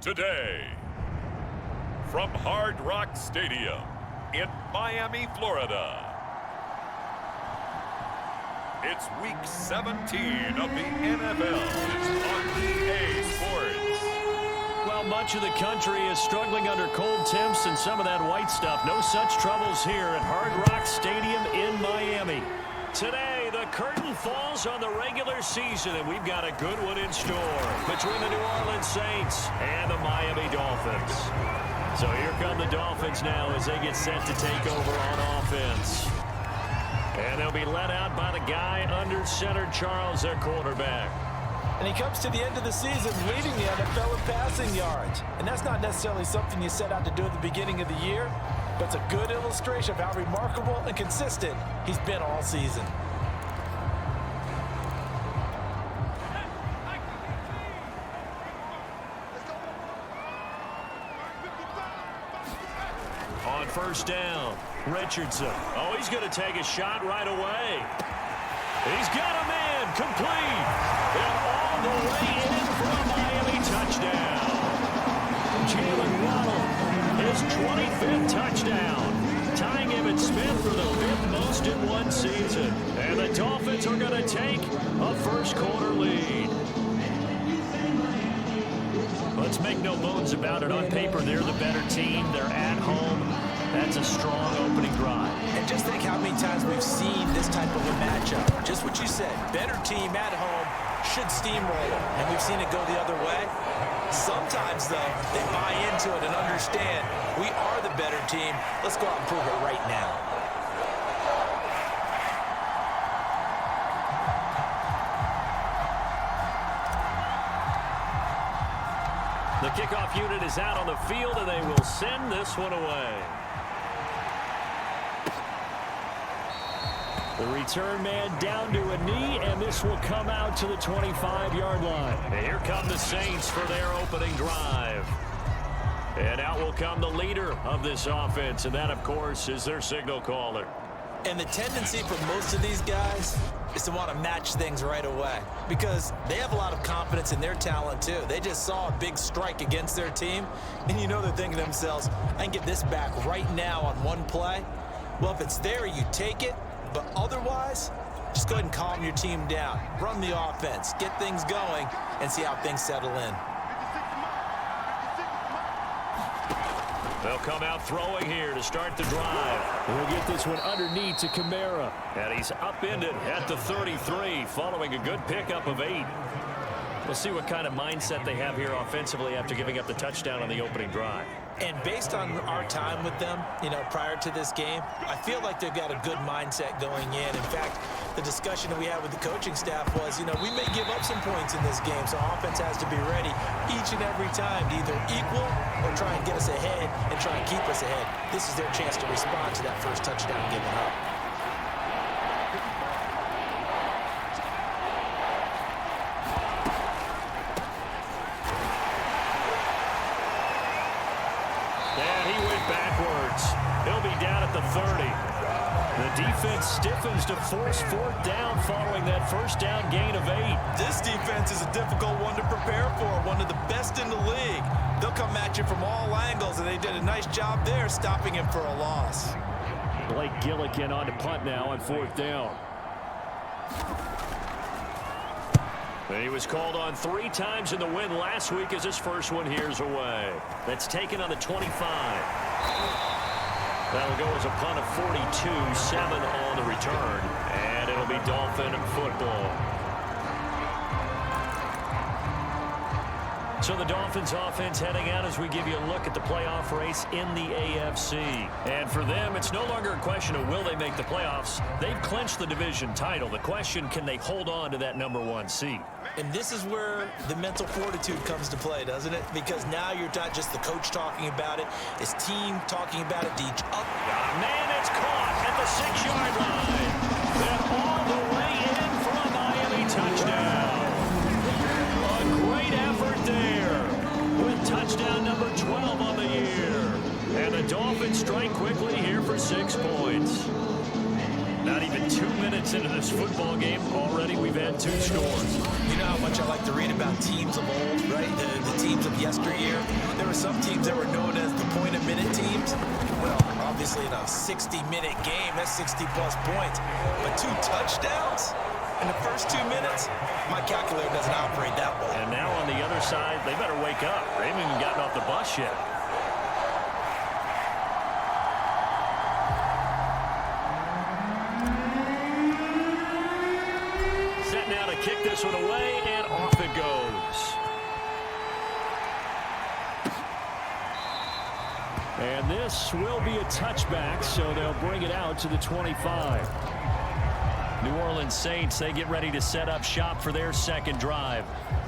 Today, from Hard Rock Stadium in Miami, Florida, it's Week 17 of the NFL on EA Sports. Well, much of the country is struggling under cold temps and some of that white stuff. No such troubles here at Hard Rock Stadium in Miami. Today, the curtain falls on the regular season, and we've got a good one in store between the New Orleans Saints and the Miami Dolphins. So here come the Dolphins now as they get set to take over on offense. And they'll be led out by the guy under center, Charles, their quarterback. And he comes to the end of the season leading the NFL in passing yards. And that's not necessarily something you set out to do at the beginning of the year, but it's a good illustration of how remarkable and consistent he's been all season. On first down, Richardson. Oh, he's going to take a shot right away. He's got him in, complete. And all the way in for a Miami touchdown. Jalen Waddle, his 25th touchdown, tying him at Smith for the 5th most in one season. And the Dolphins are going to take a first quarter lead. Let's make no bones about it. On paper, they're the better team. They're at home. That's a strong opening drive. And just think how many times we've seen this type of a matchup. Just what you said, better team at home should steamroll them. And we've seen it go the other way. Sometimes, though, they buy into it and understand we are the better team. Let's go out and prove it right now. The kickoff unit is out on the field, and they will send this one away. The return man down to a knee, and this will come out to the 25-yard line. And here come the Saints for their opening drive. And out will come the leader of this offense, and that, of course, is their signal caller. And the tendency for most of these guys is to want to match things right away because they have a lot of confidence in their talent too. They just saw a big strike against their team, and you know they're thinking to themselves, I can get this back right now on one play. Well, if it's there, you take it, but otherwise, just go ahead and calm your team down. Run the offense, get things going, and see how things settle in. They'll come out throwing here to start the drive. We'll get this one underneath to Kamara. And he's upended at the 33 following a good pickup of 8. We'll see what kind of mindset they have here offensively after giving up the touchdown on the opening drive. And based on our time with them, prior to this game, I feel like they've got a good mindset going in. In fact, the discussion that we had with the coaching staff was, we may give up some points in this game, so offense has to be ready each and every time to either equal or try and get us ahead and try and keep us ahead. This is their chance to respond to that first touchdown given up. He'll be down at the 30. The defense stiffens to force 4th down following that first down gain of 8. This defense is a difficult one to prepare for, one of the best in the league. They'll come at you from all angles, and they did a nice job there stopping him for a loss. Blake Gillikin on to punt now on 4th down. And he was called on 3 times in the win last week as his first one here's away. That's taken on the 25. That'll go as a punt of 42, 7 on the return, and it'll be Dolphin football. So the Dolphins offense heading out as we give you a look at the playoff race in the AFC. And for them, it's no longer a question of will they make the playoffs. They've clinched the division title. The question, can they hold on to that number 1 seed? And this is where the mental fortitude comes to play, doesn't it? Because now you're not just the coach talking about it, his team talking about it to each other. Man, it's caught at the 6-yard line. And all the way in for a Miami touchdown. A great effort there with touchdown number 12 on the year. And the Dolphins strike quickly here for 6 points. Not even 2 minutes into this football game, already we've had 2 scores. You know how much I like to read about teams of old, right? The teams of yesteryear. There were some teams that were known as the point-a-minute teams. Well, obviously in a 60-minute game, that's 60-plus points. But 2 touchdowns in the first 2 minutes? My calculator doesn't operate that way. And now on the other side, they better wake up. They haven't even gotten off the bus yet. Set now to kick this one away, and off it goes. And this will be a touchback, so they'll bring it out to the 25. New Orleans Saints, they get ready to set up shop for their second drive.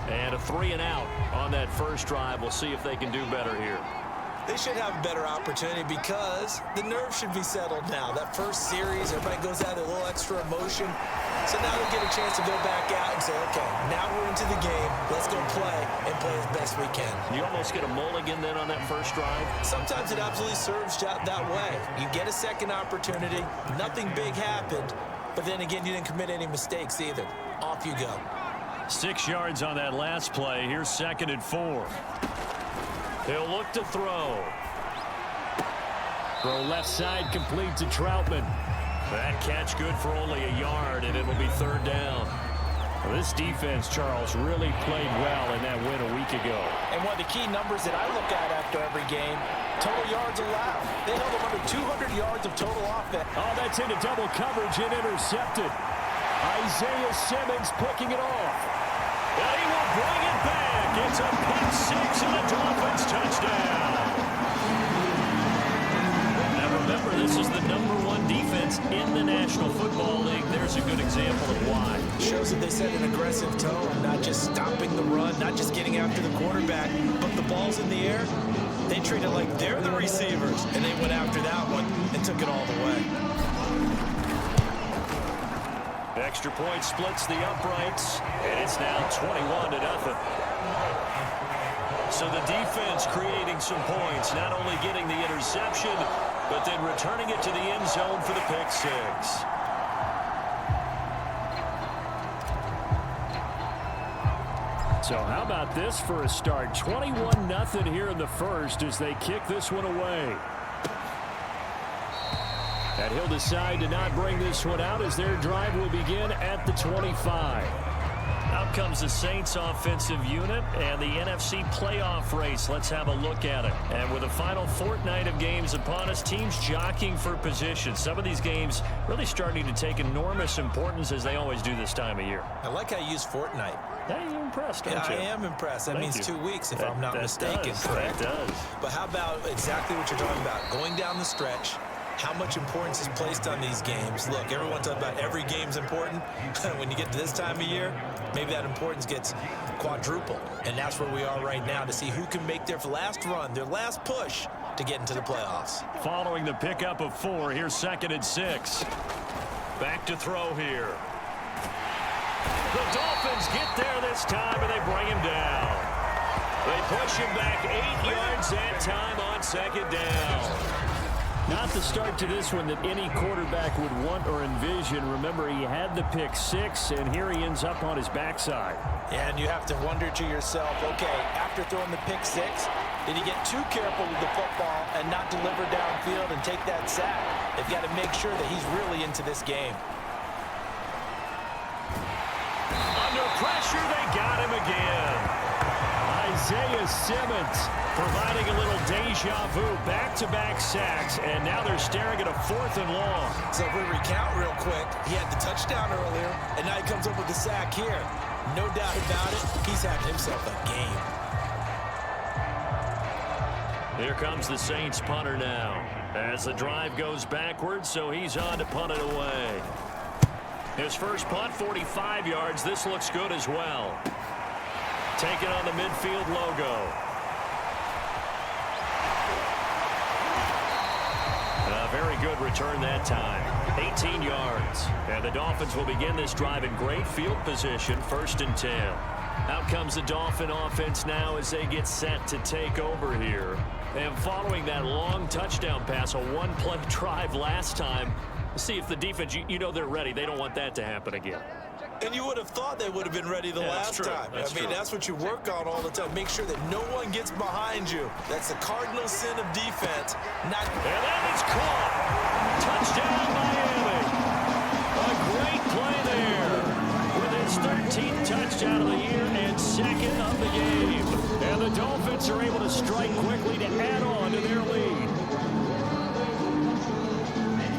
And a 3-and-out on that first drive. We'll see if they can do better here. They should have a better opportunity because the nerves should be settled now. That first series, everybody goes out a little extra emotion. So now they'll get a chance to go back out and say, okay, now we're into the game. Let's go play and play as best we can. You almost get a mulligan then on that first drive? Sometimes it absolutely serves that way. You get a second opportunity. Nothing big happened. But then again, you didn't commit any mistakes either. Off you go. 6 yards on that last play. Here's 2nd and 4. He'll look to throw. Throw left side, complete to Troutman. That catch good for only a yard, and it'll be 3rd down. Well, this defense, Charles, really played well in that win a week ago. And one of the key numbers that I look at after every game, total yards allowed. They held them under 200 yards of total offense. Oh, that's into double coverage and intercepted. Isaiah Simmons picking it off. And he will bring it back. It's a pick 6 and a Dolphins touchdown. Now remember, this is the #1 defense in the National Football League. There's a good example of why. Shows that they set an aggressive tone, not just stopping the run, not just getting after the quarterback, but the ball's in the air. They treat it like they're the receivers, and they went after that one and took it all the way. Extra point splits the uprights, and it's now 21-0. So the defense creating some points, not only getting the interception, but then returning it to the end zone for the pick 6. So how about this for a start? 21-0 here in the first as they kick this one away. And he'll decide to not bring this one out as their drive will begin at the 25. Out comes the Saints offensive unit and the NFC playoff race. Let's have a look at it. And with the final fortnight of games upon us, teams jockeying for position. Some of these games really starting to take enormous importance as they always do this time of year. I like how you use fortnight. Yeah, you're impressed, don't you? I am impressed. That means 2 weeks if I'm not mistaken. That does. But how about exactly what you're talking about? Going down the stretch, how much importance is placed on these games. Look, everyone talks about every game's important. When you get to this time of year, maybe that importance gets quadrupled. And that's where we are right now to see who can make their last run, their last push to get into the playoffs. Following the pickup of 4, here's 2nd and 6. Back to throw here. The Dolphins get there this time, and they bring him down. They push him back 8 yards that time on 2nd down. Not the start to this one that any quarterback would want or envision. Remember, he had the pick 6, and here he ends up on his backside. And you have to wonder to yourself, okay, after throwing the pick 6, did he get too careful with the football and not deliver downfield and take that sack? They've got to make sure that he's really into this game. Under pressure, they got him again. Isaiah Simmons providing a little deja vu, back-to-back sacks, and now they're staring at a 4th and long. So if we recount real quick, he had the touchdown earlier, and now he comes up with the sack here. No doubt about it, he's having himself a game. Here comes the Saints punter now. As the drive goes backwards, so he's on to punt it away. His first punt, 45 yards. This looks good as well. Taking on the midfield logo. A very good return that time. 18 yards. And the Dolphins will begin this drive in great field position, 1st and 10. Out comes the Dolphin offense now as they get set to take over here. And following that long touchdown pass, a one-play drive last time, See if the defense, you know they're ready. They don't want that to happen again. And you would have thought they would have been ready the last time. That's what you work on all the time. Make sure that no one gets behind you. That's the cardinal sin of defense. And that is caught. Touchdown, Miami. A great play there. With his 13th touchdown of the year and second of the game. And the Dolphins are able to strike quickly to add on to their lead.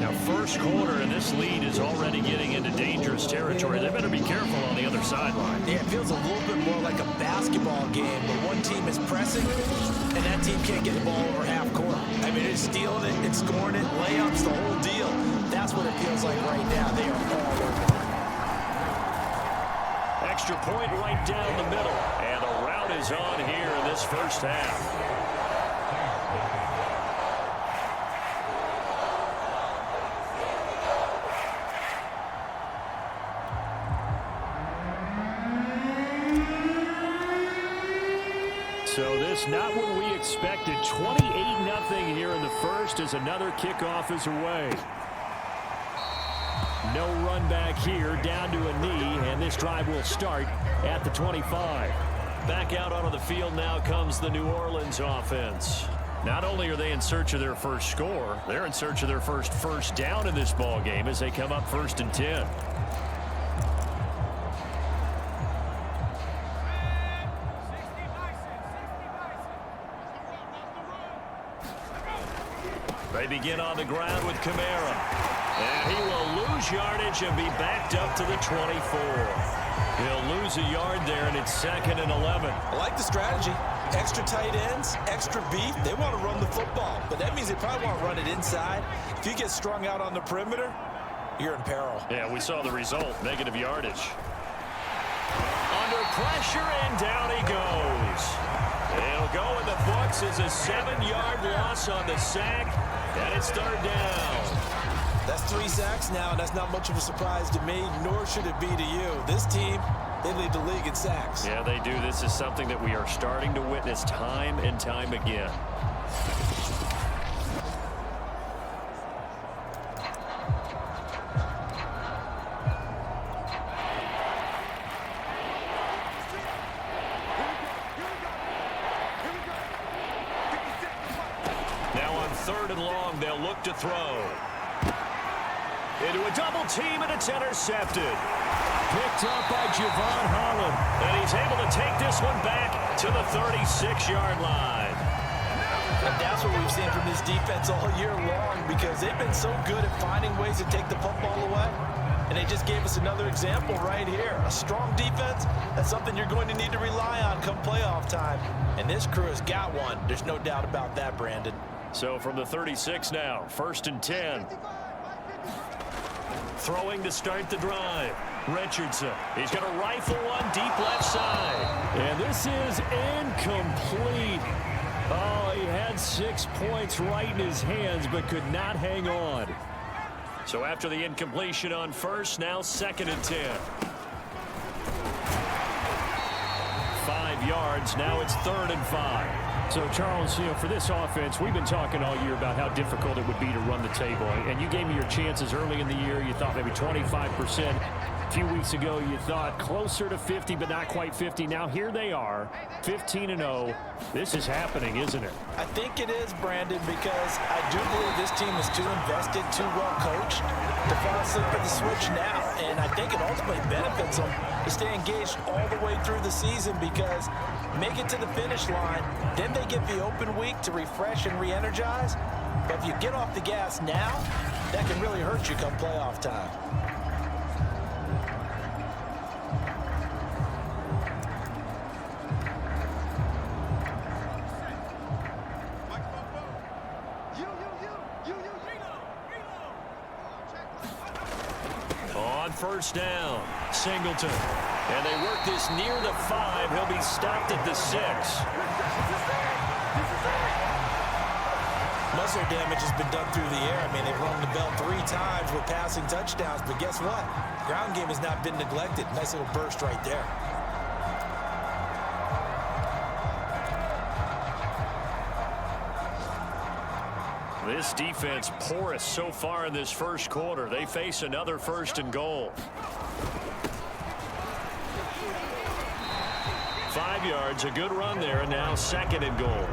Now, first quarter, and this lead is already getting into dangerous territory. They better be careful on the other sideline. Yeah, it feels a little bit more like a basketball game, but one team is pressing, and that team can't get the ball over half court. I mean, it's stealing it, it's scoring it, layups, the whole deal. That's what it feels like right now. They are all over it. Extra point right down the middle, and the route is on here in this first half. So this not what we expected. 28-0 here in the first as another kickoff is away. No run back here, down to a knee, and this drive will start at the 25. Back out onto the field now comes the New Orleans offense. Not only are they in search of their first score, they're in search of their first down in this ball game as they come up 1st and 10. They begin on the ground with Kamara. And he will lose yardage and be backed up to the 24. He'll lose a yard there, and it's 2nd and 11. I like the strategy. Extra tight ends, extra beef. They want to run the football, but that means they probably want to run it inside. If you get strung out on the perimeter, you're in peril. Yeah, we saw the result, negative yardage. Under pressure, and down he goes. It'll go in the books as a 7-yard loss on the sack, and it's 3rd down. That's 3 sacks now, and that's not much of a surprise to me, nor should it be to you. This team, they lead the league in sacks. Yeah, they do. This is something that we are starting to witness time and time again. Now on 3rd and long, they'll look to throw. Into a double team, and it's intercepted. Picked up by Javon Holland. And he's able to take this one back to the 36-yard line. And that's what we've seen from this defense all year long, because they've been so good at finding ways to take the football away. And they just gave us another example right here. A strong defense, that's something you're going to need to rely on come playoff time. And this crew has got one. There's no doubt about that, Brandon. So from the 36 now, 1st and 10. Throwing to start the drive. Richardson. He's going to rifle one deep left side. And this is incomplete. Oh, he had 6 points right in his hands, but could not hang on. So after the incompletion on 1st, now 2nd and 10. 5 yards. Now it's 3rd and 5. So, Charles, for this offense, we've been talking all year about how difficult it would be to run the table. And you gave me your chances early in the year. You thought maybe 25%. A few weeks ago, you thought closer to 50, but not quite 50. Now, here they are, 15-0. This is happening, isn't it? I think it is, Brandon, because I do believe this team is too invested, too well coached to fall asleep at the switch now. And I think it ultimately benefits them to stay engaged all the way through the season, because make it to the finish line, then they get the open week to refresh and re-energize. But if you get off the gas now, that can really hurt you come playoff time. On 1st down, Singleton. And they work this near the 5. He'll be stopped at the 6. Muscle damage has been done through the air. I mean, they've rung the bell 3 times with passing touchdowns, but guess what? Ground game has not been neglected. Nice little burst right there. This defense porous so far in this first quarter. They face another 1st and goal. 5 yards, a good run there, and now 2nd and goal.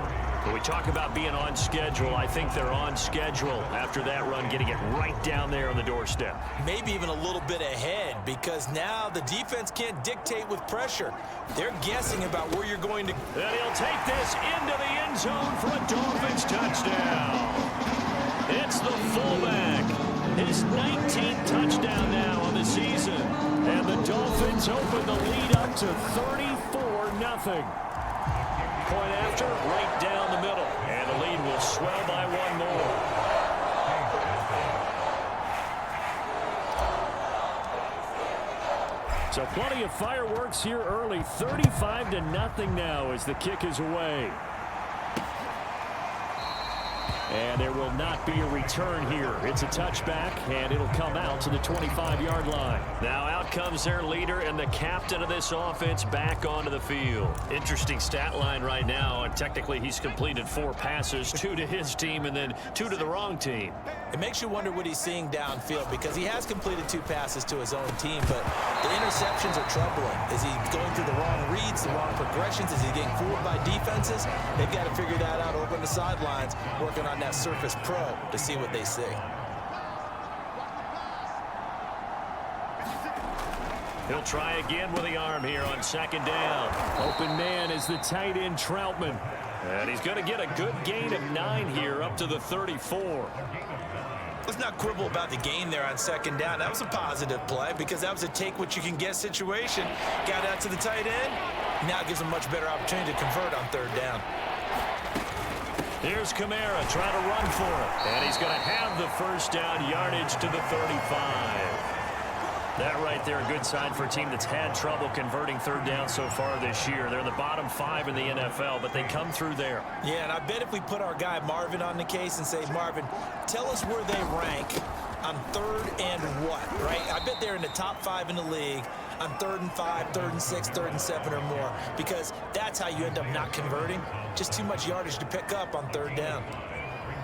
When we talk about being on schedule, I think they're on schedule after that run, getting it right down there on the doorstep. Maybe even a little bit ahead, because now the defense can't dictate with pressure. They're guessing about where you're going to. And he'll take this into the end zone for a Dolphins touchdown. It's the fullback. His 19th touchdown now on the season. And the Dolphins open the lead up to 34-0. Point after, right down the middle. And the lead will swell by 1 more. So plenty of fireworks here early. 35-0 now as the kick is away. And there will not be a return here. It's a touchback, and it'll come out to the 25-yard line. Now out comes their leader and the captain of this offense back onto the field. Interesting stat line right now. And technically, he's completed 4 passes, 2 to his team and then 2 to the wrong team. It makes you wonder what he's seeing downfield, because he has completed 2 passes to his own team, but the interceptions are troubling. Is he going through the wrong reads, the wrong progressions? Is he getting fooled by defenses? They've got to figure that out over on the sidelines, working on that Surface Pro to see what they see. He'll try again with the arm here on 2nd down. Open man is the tight end Troutman. And he's going to get a good gain of 9 here up to the 34. Let's not quibble about the gain there on 2nd down. That was a positive play, because that was a take-what-you-can-get situation. Got out to the tight end. Now it gives him much better opportunity to convert on 3rd down. Here's Kamara trying to run for it. And he's going to have the 1st down, yardage to the 35. That right there, a good sign for a team that's had trouble converting 3rd down so far this year. They're in the bottom 5 in the NFL, but they come through there. Yeah, and I bet if we put our guy Marvin on the case and say, Marvin, tell us where they rank on 3rd and what, right? I bet they're in the top 5 in the league on 3rd and 5, 3rd and 6, 3rd and 7 or more, because that's how you end up not converting. Just too much yardage to pick up on 3rd down.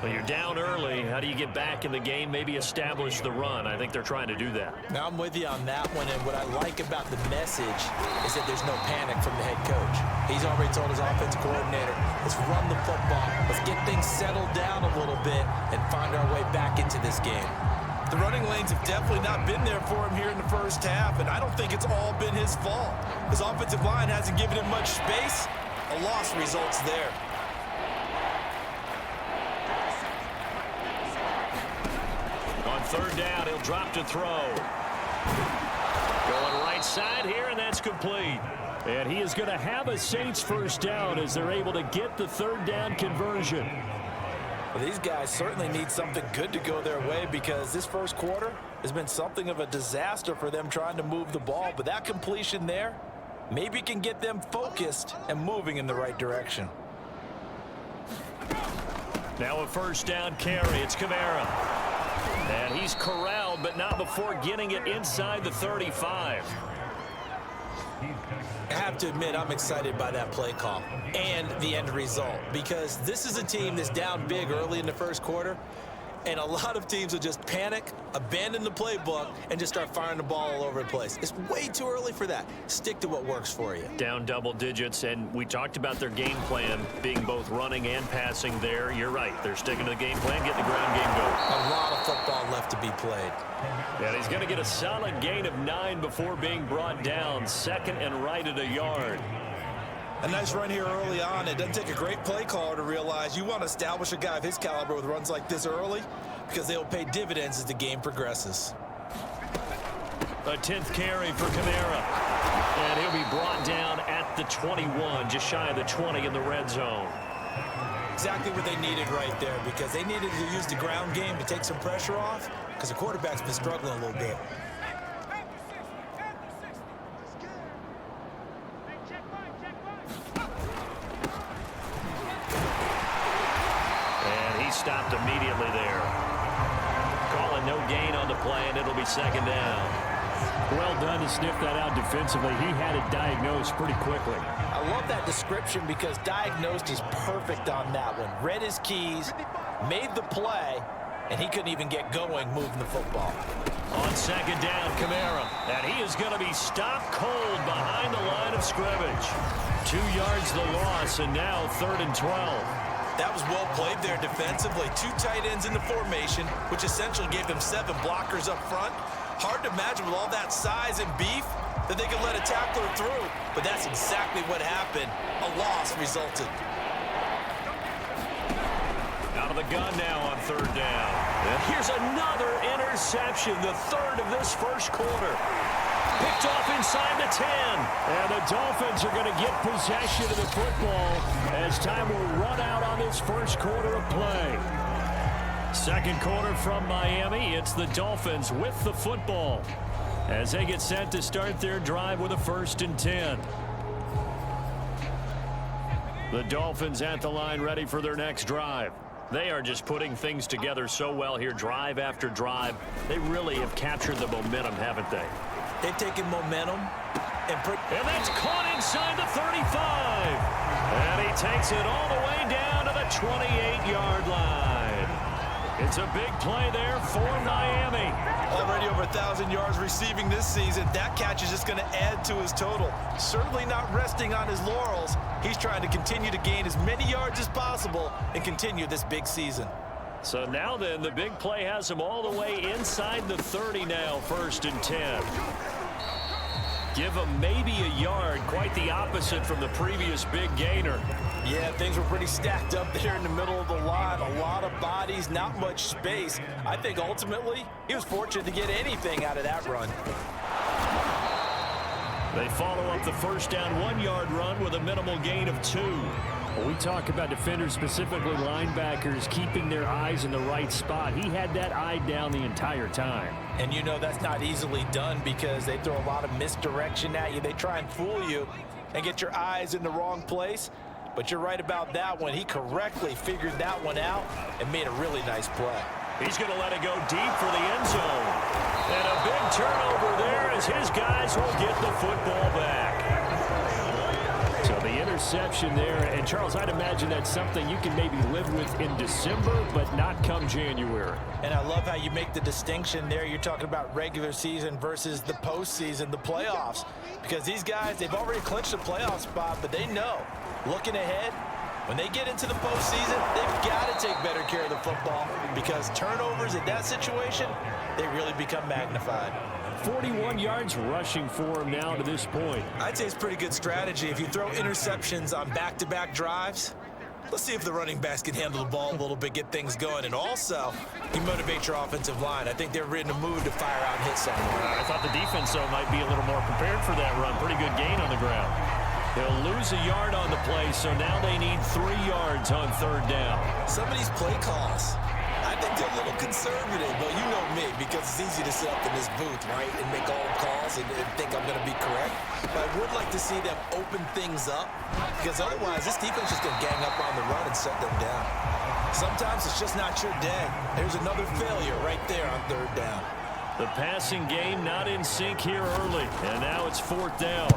Well, you're down early. How do you get back in the game? Maybe establish the run. I think they're trying to do that. Now, I'm with you on that one, and what I like about the message is that there's no panic from the head coach. He's already told his offensive coordinator, let's run the football. Let's get things settled down a little bit and find our way back into this game. The running lanes have definitely not been there for him here in the first half, and I don't think it's all been his fault. His offensive line hasn't given him much space. A loss results there. On 3rd down, he'll drop to throw. Going right side here, and that's complete. And he is going to have a Saints 1st down as they're able to get the 3rd down conversion. Well, these guys certainly need something good to go their way, because this first quarter has been something of a disaster for them trying to move the ball. But that completion there maybe can get them focused and moving in the right direction. Now a 1st down carry. It's Kamara. And he's corralled, but not before getting it inside the 35. I have to admit, I'm excited by that play call and the end result, because this is a team that's down big early in the first quarter, and a lot of teams will just panic, abandon the playbook, and just start firing the ball all over the place. It's way too early for that. Stick to what works for you. Down double digits, and we talked about their game plan being both running and passing there. You're right. They're sticking to the game plan, getting the ground game going. A lot of football left to be played. And he's going to get a solid gain of 9 before being brought down. 2nd and right at a yard. A nice run here early on. It doesn't take a great play caller to realize you want to establish a guy of his caliber with runs like this early, because they'll pay dividends as the game progresses. A 10th carry for Kamara. And he'll be brought down at the 21, just shy of the 20 in the red zone. Exactly what they needed right there, because they needed to use the ground game to take some pressure off, because the quarterback's been struggling a little bit. And he stopped immediately there. Calling no gain on the play, and it'll be 2nd down. Well done to sniff that out defensively. He had it diagnosed pretty quickly. I love that description, because diagnosed is perfect on that one. Read his keys, made the play, and he couldn't even get going moving the football. On second down, Kamara. And he is going to be stopped cold behind the line of scrimmage. 2 yards the loss, and now 3rd and 12. That was well played there defensively. 2 tight ends in the formation, which essentially gave them 7 blockers up front. Hard to imagine with all that size and beef that they could let a tackler through, but that's exactly what happened. A loss resulted. Out of the gun now on 3rd down. And here's another interception, the 3rd of this first quarter. Picked off inside the 10. And the Dolphins are going to get possession of the football as time will run out on this first quarter of play. Second quarter from Miami. It's the Dolphins with the football as they get set to start their drive with a 1st and 10. The Dolphins at the line ready for their next drive. They are just putting things together so well here, drive after drive. They really have captured the momentum, haven't they? They've taken momentum and that's caught inside the 35. And he takes it all the way down to the 28-yard line. It's a big play there for Miami. Already over 1,000 yards receiving this season. That catch is just going to add to his total. Certainly not resting on his laurels. He's trying to continue to gain as many yards as possible and continue this big season. So now then, the big play has him all the way inside the 30 now, 1st and 10. Give him maybe a yard, quite the opposite from the previous big gainer. Yeah, things were pretty stacked up there in the middle of the line. A lot of bodies, not much space. I think ultimately he was fortunate to get anything out of that run. They follow up the 1st down 1-yard run with a minimal gain of 2. When we talk about defenders, specifically linebackers, keeping their eyes in the right spot, he had that eye down the entire time. And you know that's not easily done because they throw a lot of misdirection at you. They try and fool you and get your eyes in the wrong place. But you're right about that one. He correctly figured that one out and made a really nice play. He's going to let it go deep for the end zone. And a big turnover there as his guys will get the football back. So the interception there, and Charles, I'd imagine that's something you can maybe live with in December, but not come January. And I love how you make the distinction there. You're talking about regular season versus the postseason, the playoffs. Because these guys, they've already clinched a playoff spot, but they know, looking ahead, when they get into the postseason, they've got to take better care of the football because turnovers in that situation, they really become magnified. 41 yards rushing for him now to this point. I'd say it's pretty good strategy. If you throw interceptions on back-to-back drives, let's see if the running backs can handle the ball a little bit, get things going. And also, you motivate your offensive line. I think they're in a mood to fire out and hit somewhere. I thought the defense, though, might be a little more prepared for that run. Pretty good gain on the ground. They'll lose a yard on the play, so now they need 3 yards on 3rd down. Some of these play calls, I think they're a little conservative, but you know me, because it's easy to sit up in this booth, right, and make all the calls and think I'm going to be correct. But I would like to see them open things up, because otherwise this defense is going to gang up on the run and shut them down. Sometimes it's just not your day. There's another failure right there on 3rd down. The passing game not in sync here early, and now it's 4th down.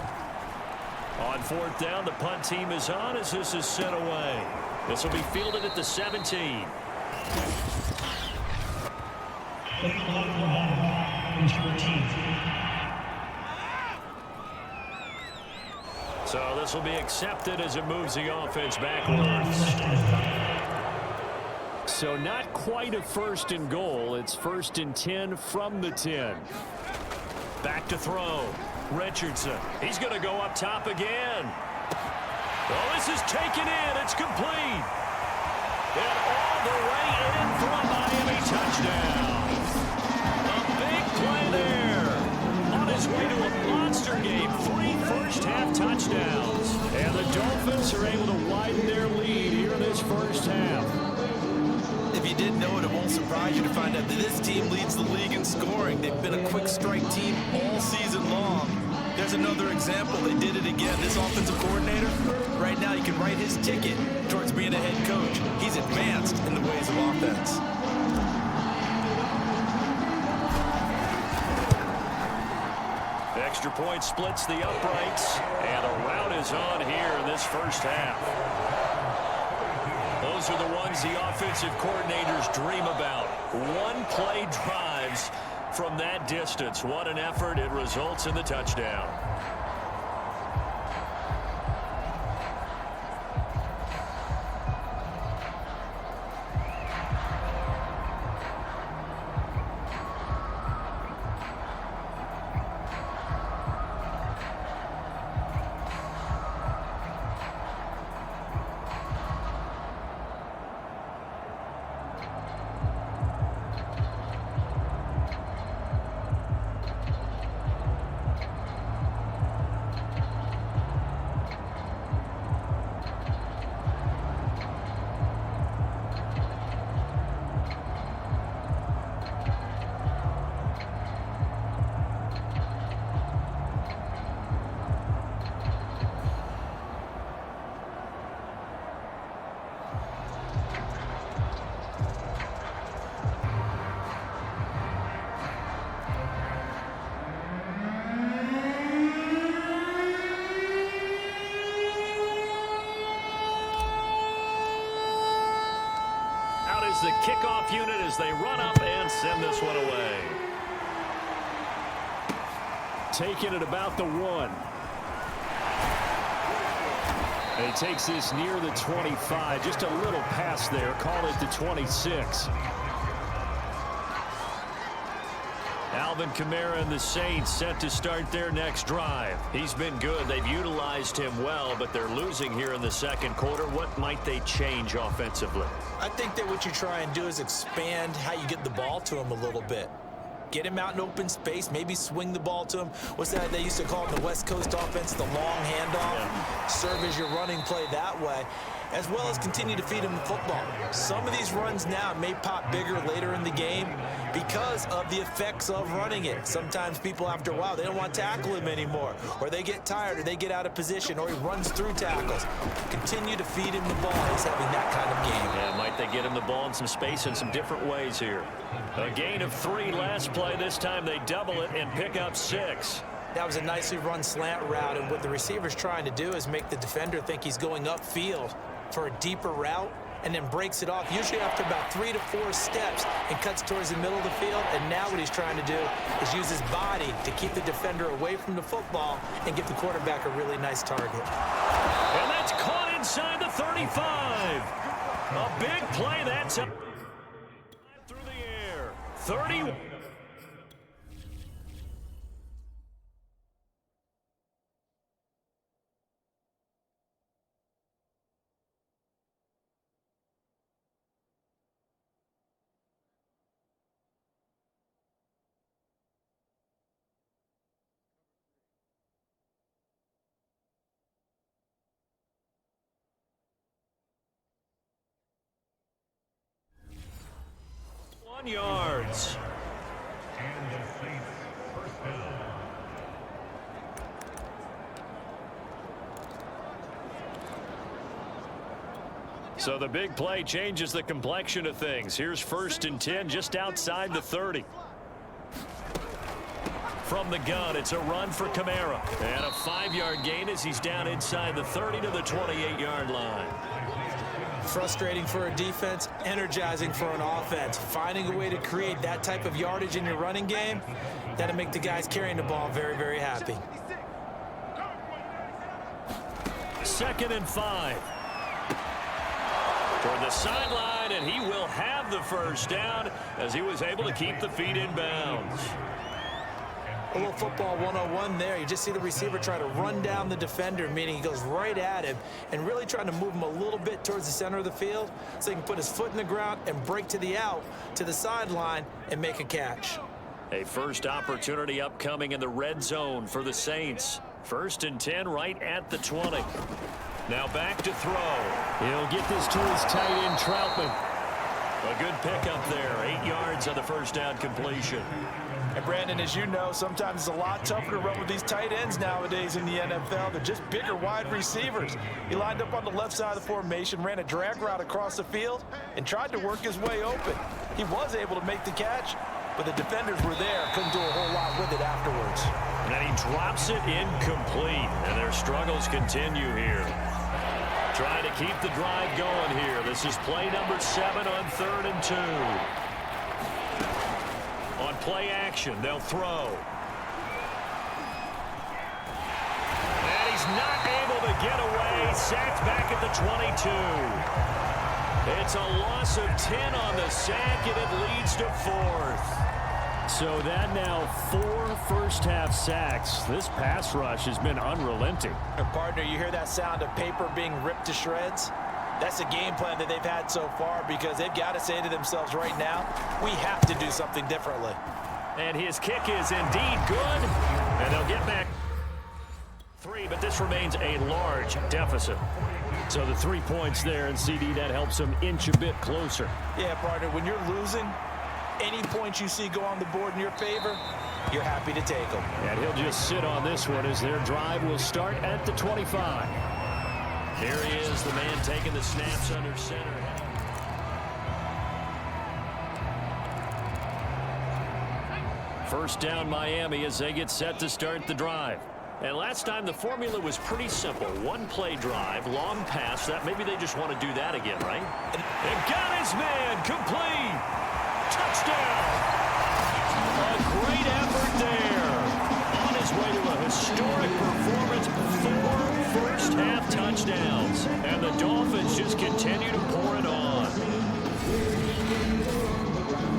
On 4th down, the punt team is on as this is sent away. This will be fielded at the 17. So this will be accepted as it moves the offense backwards. So not quite a 1st and goal. It's 1st and 10 from the 10. Back to throw. Richardson. He's going to go up top again. Oh, this is taken in. It's complete. And all the way in for a Miami touchdown. A big play there. On his way to a monster game. 3 first-half touchdowns. And the Dolphins are able to widen their lead here in this first half. If you didn't know it, it won't surprise you to find out that this team leads the league in scoring. They've been a quick strike team all season long. There's another example. They did it again. This offensive coordinator, right now, you can write his ticket towards being a head coach. He's advanced in the ways of offense. Extra point splits the uprights, and a rout is on here in this first half. those are the ones the offensive coordinators dream about. One-play drives from that distance. What an effort. It results in the touchdown. The kickoff unit as they run up and send this one away. Taking it about the 1. And he takes this near the 25. Just a little past there. Call it the 26. Alvin Kamara and the Saints set to start their next drive. He's been good. They've utilized him well, but they're losing here in the second quarter. What might they change offensively? I think that what you try and do is expand how you get the ball to him a little bit. Get him out in open space, maybe swing the ball to him. What's that they used to call it in the West Coast offense, the long handoff? Yeah. Serve as your running play that way, as well as continue to feed him the football. Some of these runs now may pop bigger later in the game because of the effects of running it. Sometimes people, after a while, they don't want to tackle him anymore, or they get tired, or they get out of position, or he runs through tackles. Continue to feed him the ball. He's having that kind of game. Yeah, might they get him the ball in some space in some different ways here. A gain of 3 last play. This time they double it and pick up 6. That was a nicely run slant route, and what the receiver's trying to do is make the defender think he's going upfield for a deeper route, and then breaks it off, usually after about 3 to 4 steps, and cuts towards the middle of the field. And now what he's trying to do is use his body to keep the defender away from the football and give the quarterback a really nice target. And that's caught inside the 35. A big play. That's up through the air. 30. Yards. So the big play changes the complexion of things. Here's 1st and 10 just outside the 30. From the gun, it's a run for Kamara. And a 5-yard gain as he's down inside the 30 to the 28-yard line. Frustrating for a defense, energizing for an offense. Finding a way to create that type of yardage in your running game, that'll make the guys carrying the ball very, very happy. 2nd and 5. Toward the sideline, and he will have the first down as he was able to keep the feet in bounds. A little football 101 there. You just see the receiver try to run down the defender, meaning he goes right at him and really trying to move him a little bit towards the center of the field so he can put his foot in the ground and break to the out, to the sideline, and make a catch. A first opportunity upcoming in the red zone for the Saints. 1st and 10 right at the 20. Now back to throw. He'll get this to his tight end, Troutman. A good pickup there. 8 yards on the first down completion. And Brandon, as you know, sometimes it's a lot tougher to run with these tight ends nowadays in the NFL. They're just bigger wide receivers. He lined up on the left side of the formation, ran a drag route across the field, and tried to work his way open. He was able to make the catch, but the defenders were there. Couldn't do a whole lot with it afterwards. And he drops it incomplete, and their struggles continue here. Trying to keep the drive going here. This is play number 7 on 3rd and 2. On play action, they'll throw. And he's not able to get away. Sacked back at the 22. It's a loss of 10 on the sack, and it leads to 4th. So that now 4 first-half sacks. This pass rush has been unrelenting. Partner, you hear that sound of paper being ripped to shreds? That's the game plan that they've had so far, because they've got to say to themselves right now, we have to do something differently. And his kick is indeed good, and they'll get back 3, but this remains a large deficit. So the 3 points there, and CD, that helps them inch a bit closer. Yeah, partner, when you're losing, any points you see go on the board in your favor, you're happy to take them. And he'll just sit on this one as their drive will start at the 25. Here he is, the man taking the snaps under center. First down Miami as they get set to start the drive. And last time the formula was pretty simple. 1-play drive, long pass. That maybe they just want to do that again, right? And got his man complete. Touchdown. A great effort there. On his way to a historic performance. 4 first-half touchdowns. And the Dolphins just continue to pour it on.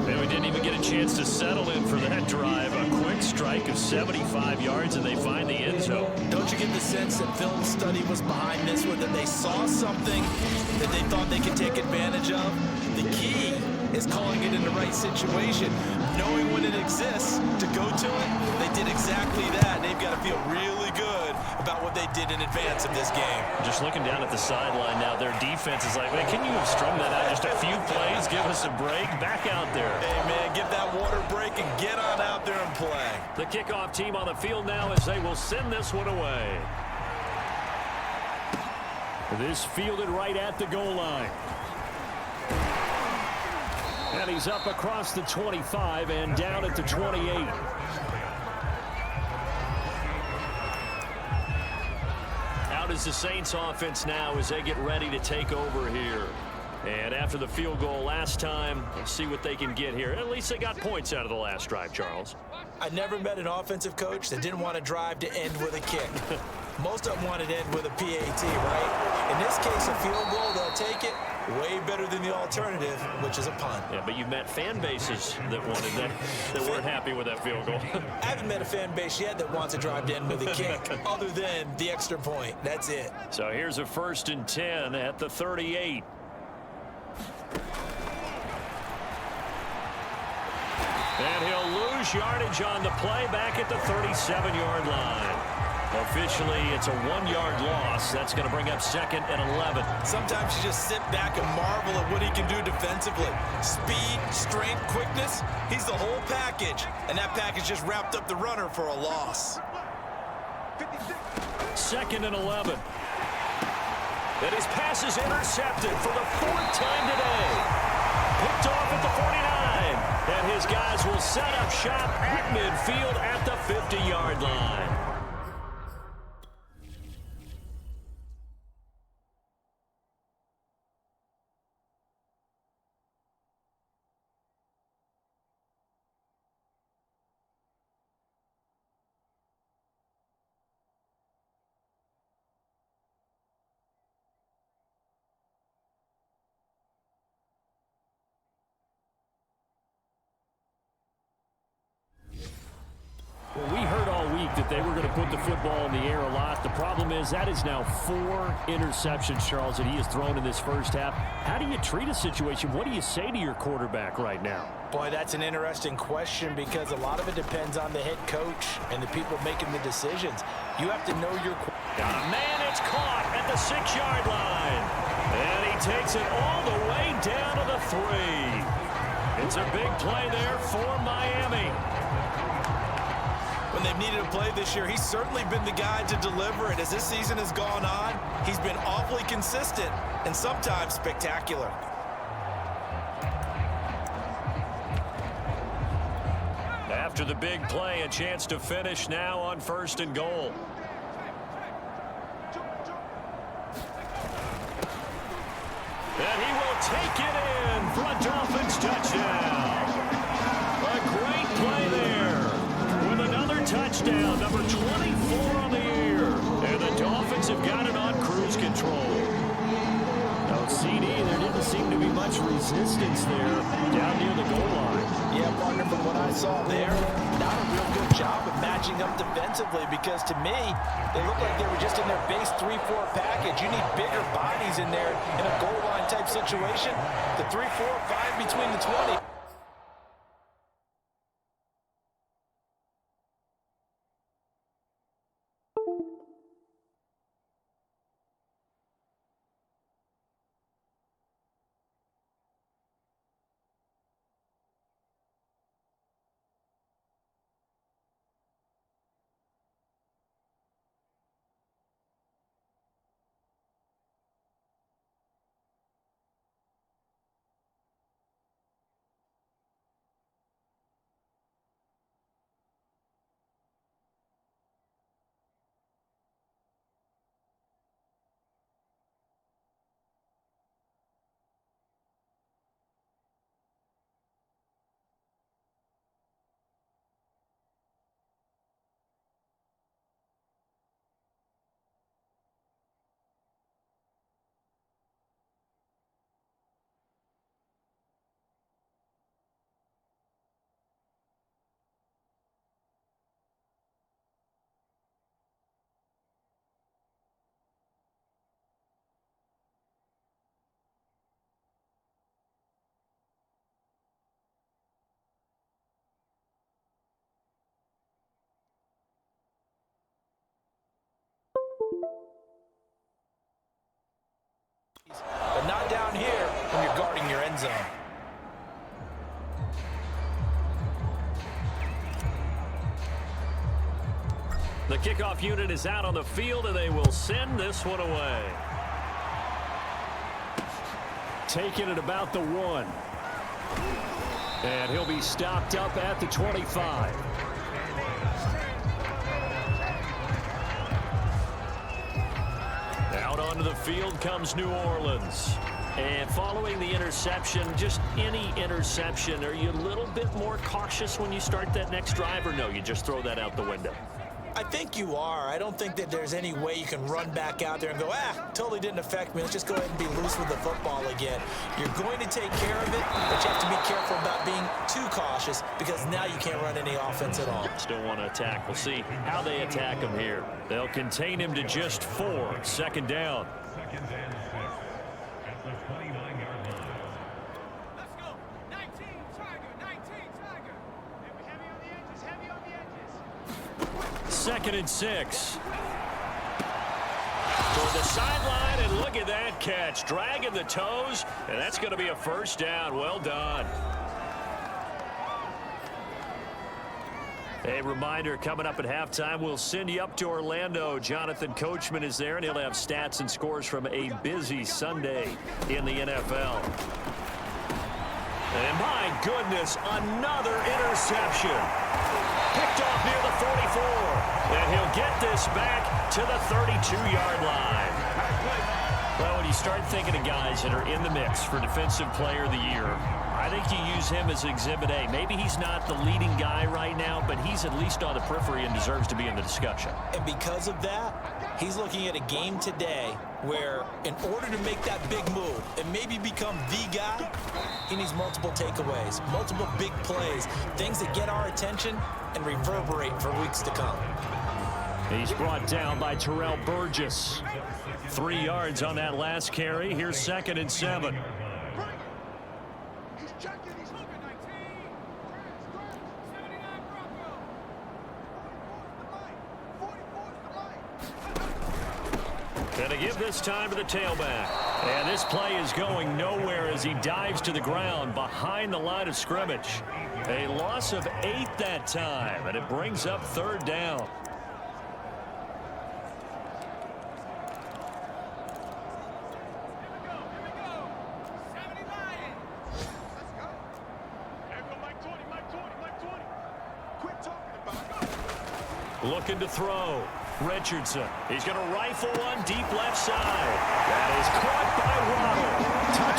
And we didn't even get a chance to settle in for that drive. A quick strike of 75 yards, and they find the end zone. Don't you get the sense that film study was behind this one, that they saw something that they thought they could take advantage of? The key is calling it in the right situation, knowing when it exists to go to it. They did exactly that. They've got to feel really good about what they did in advance of this game. Just looking down at the sideline now, their defense is like, man, can you have strung that out just a few plays? Give us a break. Back out there. Hey, man, give that water break and get on out there and play. The kickoff team on the field now as they will send this one away. This fielded right at the goal line. And he's up across the 25 and down at the 28. Out is the Saints offense now as they get ready to take over here. And after the field goal last time, let's see what they can get here. At least they got points out of the last drive, Charles. I never met an offensive coach that didn't want to drive to end with a kick. Most of them wanted to end with a PAT, right? In this case, a field goal, they'll take it. Way better than the alternative, which is a punt. Yeah, but you've met fan bases that wanted that weren't happy with that field goal. I haven't met a fan base yet that wants to drive to end with a kick, other than the extra point. That's it. So here's a 1st and 10 at the 38. And he'll lose yardage on the play back at the 37-yard line. Officially, it's a 1-yard loss. That's going to bring up 2nd and 11. Sometimes you just sit back and marvel at what he can do defensively. Speed, strength, quickness, he's the whole package. And that package just wrapped up the runner for a loss. 2nd and 11. And his pass is intercepted for the 4th time today. Picked off at the 49. And his guys will set up shop at midfield at the 50-yard line. Well, we heard all week that they were going to put the football in the air a lot. The problem is that is now 4 interceptions, Charles, that he has thrown in this first half. How do you treat a situation? What do you say to your quarterback right now? Boy, that's an interesting question because a lot of it depends on the head coach and the people making the decisions. You have to know your quarterback. Got a man, it's caught at the 6-yard line. And he takes it all the way down to the 3. It's a big play there for Miami. When they've needed a play this year, he's certainly been the guy to deliver it. As this season has gone on, he's been awfully consistent and sometimes spectacular. After the big play, a chance to finish now on 1st and goal. And he will take it in for a Dolphins touchdown. A great play there with another touchdown, number 24 on the year. And the Dolphins have got it on cruise control. Now, CD, there didn't seem to be much resistance there down near the goal line. Yeah, partner, from what I saw there, not a real good job of matching up defensively because to me, they looked like they were just in their base 3-4 package. You need bigger bodies in there in a goal line type situation. The 3-4, 5 between the 20. But not down here when you're guarding your end zone. The kickoff unit is out on the field, and they will send this one away. Taking it about the 1. And he'll be stopped up at the 25. Out onto the field comes New Orleans. And following the interception, just any interception, are you a little bit more cautious when you start that next drive, or no, you just throw that out the window? I think you are. I don't think that there's any way you can run back out there and go, totally didn't affect me. Let's just go ahead and be loose with the football again. You're going to take care of it, but you have to be careful about being too cautious because now you can't run any offense at all. Still want to attack. We'll see how they attack him here. They'll contain him to just 4. Second down. Second and 6. Toward the sideline, and look at that catch. Dragging the toes, and that's going to be a first down. Well done. A reminder, coming up at halftime, we'll send you up to Orlando. Jonathan Coachman is there, and he'll have stats and scores from a busy Sunday in the NFL. And my goodness, another interception. Picked off near the 44. And he'll get this back to the 32-yard line. Well, when you start thinking of guys that are in the mix for Defensive Player of the Year, I think you use him as Exhibit A. Maybe he's not the leading guy right now, but he's at least on the periphery and deserves to be in the discussion. And because of that, he's looking at a game today where in order to make that big move and maybe become the guy, he needs multiple takeaways, multiple big plays, things that get our attention and reverberate for weeks to come. He's brought down by Terrell Burgess. 3 yards on that last carry. Here's second and 7. Gonna give this time to the tailback. And this play is going nowhere as he dives to the ground behind the line of scrimmage. A loss of 8 that time, and it brings up third down. Looking to throw. Richardson. He's going to rifle one deep left side. That is caught by Waddle.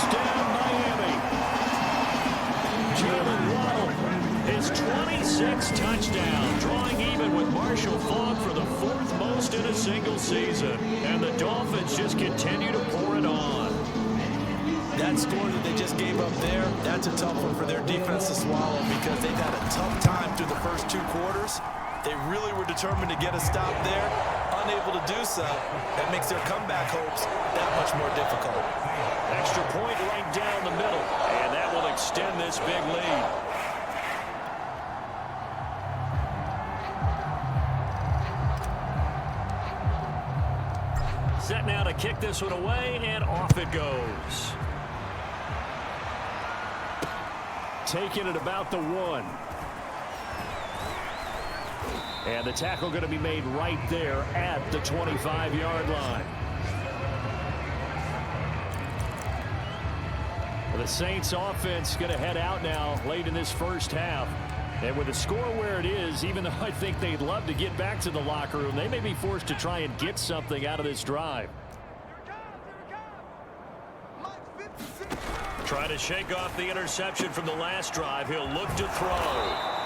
even with Marshall Faulk for the 4th most in a single season. And the Dolphins just continue to pour it on. That score that they just gave up there, that's a tough one for their defense to swallow because they've had a tough time through the first 2 quarters. They really were determined to get a stop there. Unable to do so, that makes their comeback hopes that much more difficult. Extra point right down the middle, and that will extend this big lead. Set now to kick this one away, and off it goes. Taking it about the 1. And the tackle going to be made right there at the 25-yard line. The Saints offense going to head out now late in this first half. And with the score where it is, even though I think they'd love to get back to the locker room, they may be forced to try and get something out of this drive. Trying to shake off the interception from the last drive. He'll look to throw.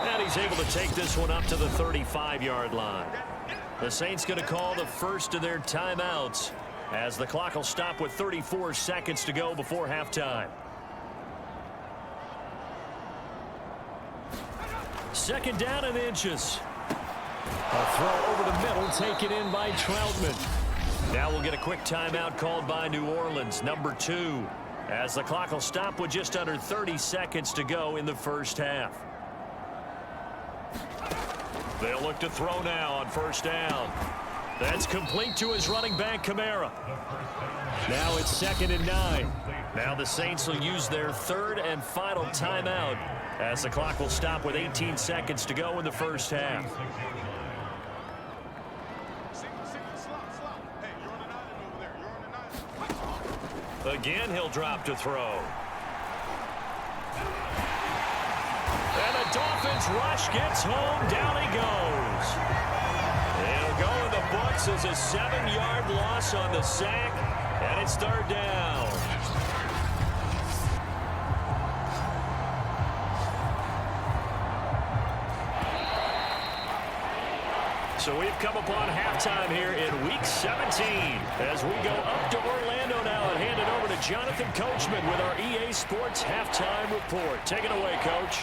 And he's able to take this one up to the 35-yard line. The Saints going to call the first of their timeouts as the clock will stop with 34 seconds to go before halftime. Second down and inches. A throw over the middle taken in by Troutman. Now we'll get a quick timeout called by New Orleans, number 2. As the clock will stop with just under 30 seconds to go in the first half. They'll look to throw now on first down. That's complete to his running back, Kamara. Now it's 2nd and 9. Now the Saints will use their 3rd and final timeout as the clock will stop with 18 seconds to go in the first half. Again, he'll drop to throw. And the Dolphins rush gets home. Down he goes. It'll go in the books as a 7-yard loss on the sack. And it's 3rd down. So we've come upon halftime here in Week 17 as we go up to Orlando now and hand it over to Jonathan Coachman with our EA Sports Halftime Report. Take it away, Coach.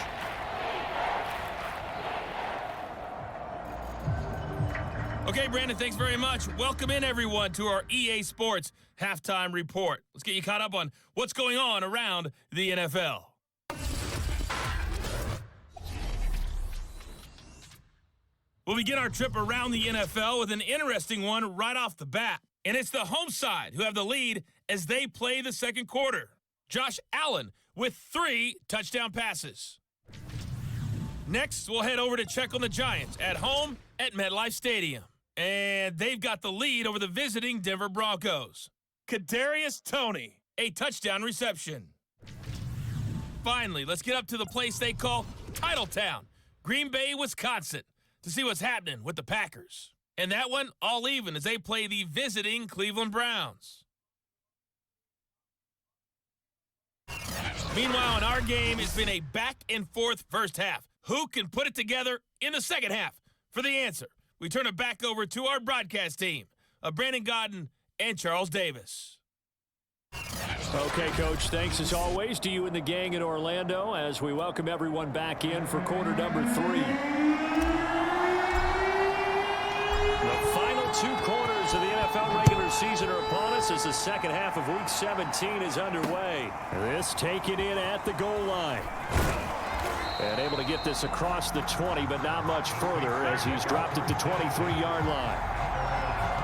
Okay, Brandon, thanks very much. Welcome in, everyone, to our EA Sports Halftime Report. Let's get you caught up on what's going on around the NFL. We'll begin our trip around the NFL with an interesting one right off the bat. And it's the home side who have the lead as they play the second quarter. Josh Allen with 3 touchdown passes. Next, we'll head over to check on the Giants at home at MetLife Stadium. And they've got the lead over the visiting Denver Broncos. Kadarius Toney, a touchdown reception. Finally, let's get up to the place they call Titletown, Green Bay, Wisconsin, to see what's happening with the Packers. And that one all even as they play the visiting Cleveland Browns. Meanwhile, in our game, it's been a back-and-forth first half. Who can put it together in the second half? For the answer, we turn it back over to our broadcast team of Brandon Godden and Charles Davis. Okay, Coach, thanks as always to you and the gang in Orlando as we welcome everyone back in for quarter number 3. The final 2 quarters of the NFL regular season are upon us as the second half of Week 17 is underway. This taken in at the goal line. And able to get this across the 20, but not much further as he's dropped at the 23-yard line.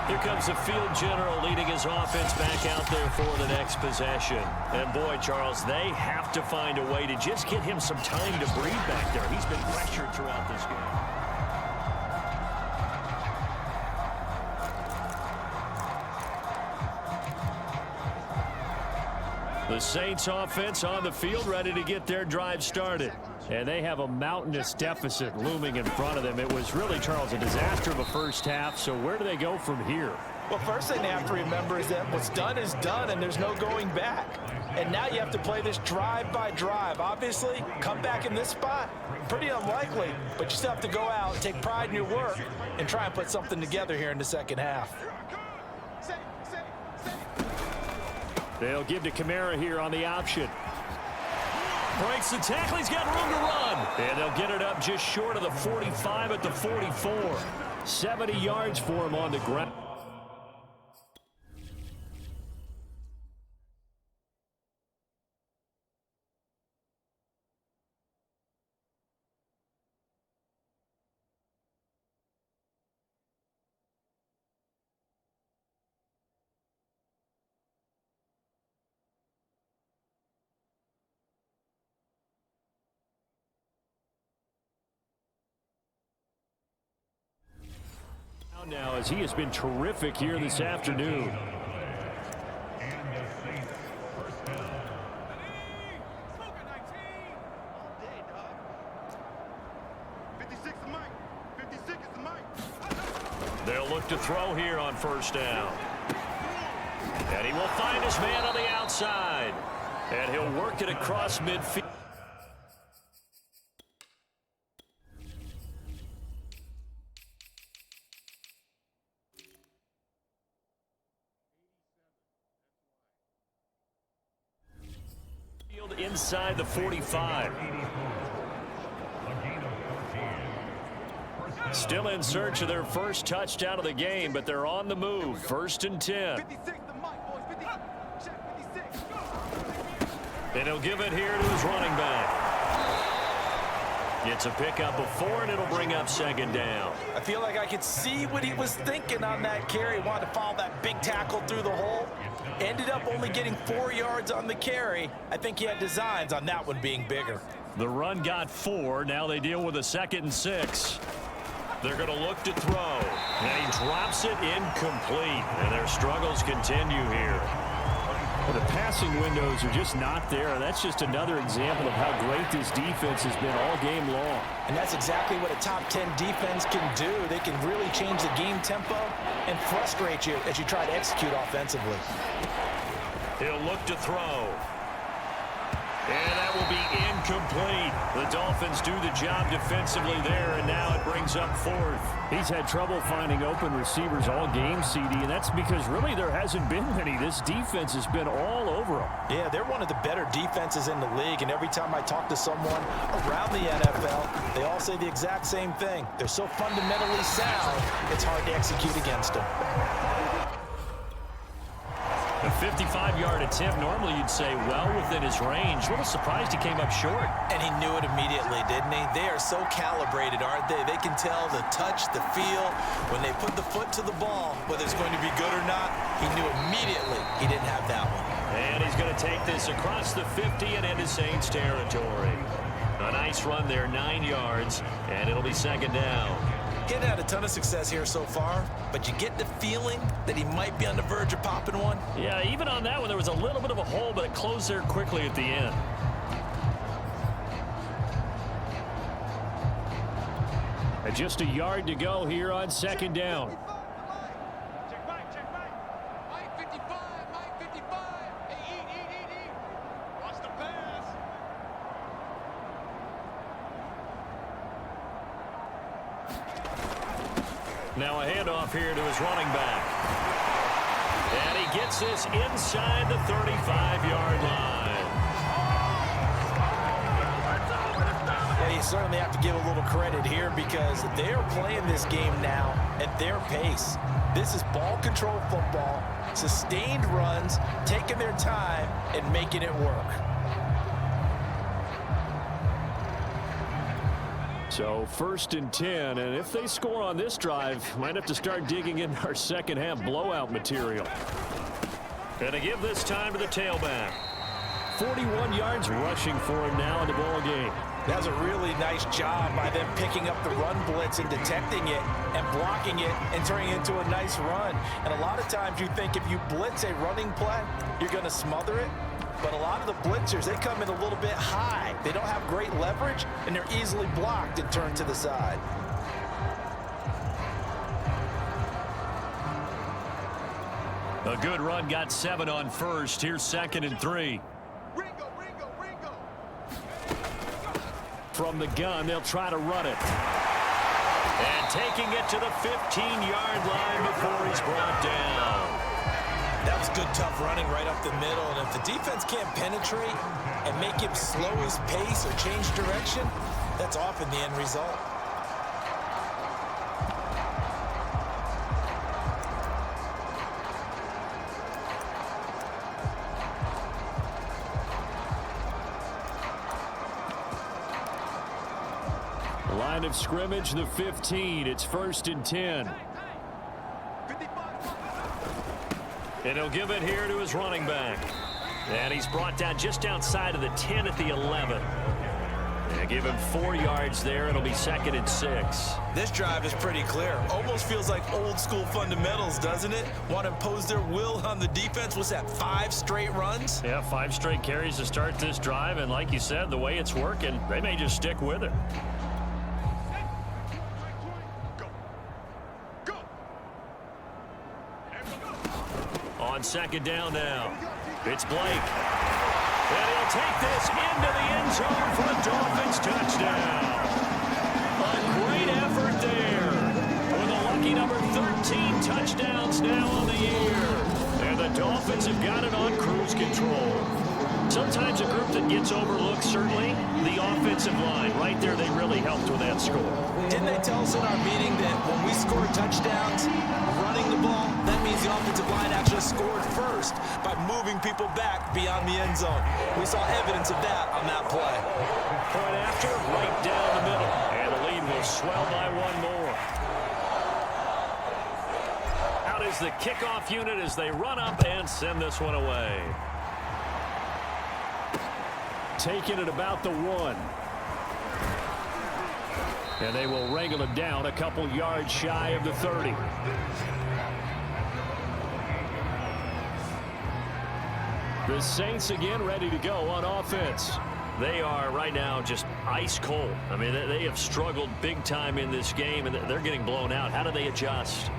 Here comes the field general leading his offense back out there for the next possession. And boy, Charles, they have to find a way to just get him some time to breathe back there. He's been pressured throughout this game. The Saints offense on the field ready to get their drive started. And they have a mountainous deficit looming in front of them. It was really, Charles, a disaster of a first half. So where do they go from here? Well, first thing they have to remember is that what's done is done, and there's no going back. And now you have to play this drive by drive. Obviously, come back in this spot, pretty unlikely, but you still have to go out and take pride in your work and try and put something together here in the second half. They'll give to Kamara here on the option. Breaks the tackle. He's got room to run. And they'll get it up just short of the 45 at the 44. 70 yards for him on the ground. Now, as he has been terrific here this afternoon. They'll look to throw here on first down. And he will find his man on the outside. And he'll work it across midfield. Inside the 45. Still in search of their first touchdown of the game, but they're on the move. 1st and 10. And he'll give it here to his running back. Gets a pickup of 4, and it'll bring up 2nd down. I feel like I could see what he was thinking on that carry. Wanted to follow that big tackle through the hole. Ended up only getting 4 yards on the carry. I think he had designs on that one being bigger. The run got 4. Now they deal with a 2nd and 6. They're going to look to throw. And he drops it incomplete. And their struggles continue here. Well, the passing windows are just not there. And that's just another example of how great this defense has been all game long. And that's exactly what a top 10 defense can do. They can really change the game tempo and frustrate you as you try to execute offensively. He'll look to throw. And that will be incomplete. The Dolphins do the job defensively there, and now it brings up 4th. He's had trouble finding open receivers all game, CD, and that's because really there hasn't been many. This defense has been all over them. Yeah, they're one of the better defenses in the league, and every time I talk to someone around the NFL, they all say the exact same thing. They're so fundamentally sound, it's hard to execute against them. A 55-yard attempt, normally you'd say well within his range. A little surprised he came up short. And he knew it immediately, didn't he? They are so calibrated, aren't they? They can tell the touch, the feel. When they put the foot to the ball, whether it's going to be good or not, he knew immediately he didn't have that one. And he's going to take this across the 50 and into Saints territory. A nice run there, 9 yards, and it'll be 2nd down. He hadn't had a ton of success here so far, but you get the feeling that he might be on the verge of popping one. Yeah, even on that one, there was a little bit of a hole, but it closed there quickly at the end. And just a yard to go here on 2nd down. Now a handoff here to his running back. And he gets this inside the 35-yard line. Yeah, you certainly have to give a little credit here because they are playing this game now at their pace. This is ball control football, sustained runs, taking their time and making it work. So 1st and 10, and if they score on this drive, might have to start digging in our second half blowout material. And to give this time to the tailback. 41 yards rushing for him now in the ball game. That was a really nice job by them picking up the run blitz and detecting it and blocking it and turning it into a nice run. And a lot of times you think if you blitz a running play, you're going to smother it. But a lot of the blitzers, they come in a little bit high. They don't have great leverage, and they're easily blocked and turned to the side. A good run got 7 on first. Here's 2nd and 3. From the gun, they'll try to run it. And taking it to the 15-yard line before he's brought down. That was good, tough running right up the middle. And if the defense can't penetrate and make him slow his pace or change direction, that's often the end result. Line of scrimmage, the 15. It's 1st and 10. And he'll give it here to his running back. And he's brought down just outside of the 10 at the 11. And give him 4 yards there. It'll be 2nd and 6. This drive is pretty clear. Almost feels like old school fundamentals, doesn't it? Want to impose their will on the defense. What's that, 5 straight runs? Yeah, 5 straight carries to start this drive. And like you said, the way it's working, they may just stick with it. On 2nd down now. It's Blake. And he'll take this into the end zone for a Dolphins touchdown. A great effort there. With a lucky number 13 touchdowns now on the year. And the Dolphins have got it on cruise control. Sometimes a group that gets overlooked, certainly, the offensive line. Right there, they really helped with that score. Didn't they tell us in our meeting that when we score touchdowns, running the ball, that means the offensive line actually scored first by moving people back beyond the end zone. We saw evidence of that on that play. Point after, right down the middle. And the lead will swell by 1 more. Out is the kickoff unit as they run up and send this one away. Taking it about the 1. And they will wrangle him down a couple yards shy of the 30. The Saints again ready to go on offense. They are right now just ice cold. I mean, they have struggled big time in this game, and they're getting blown out. How do they adjust?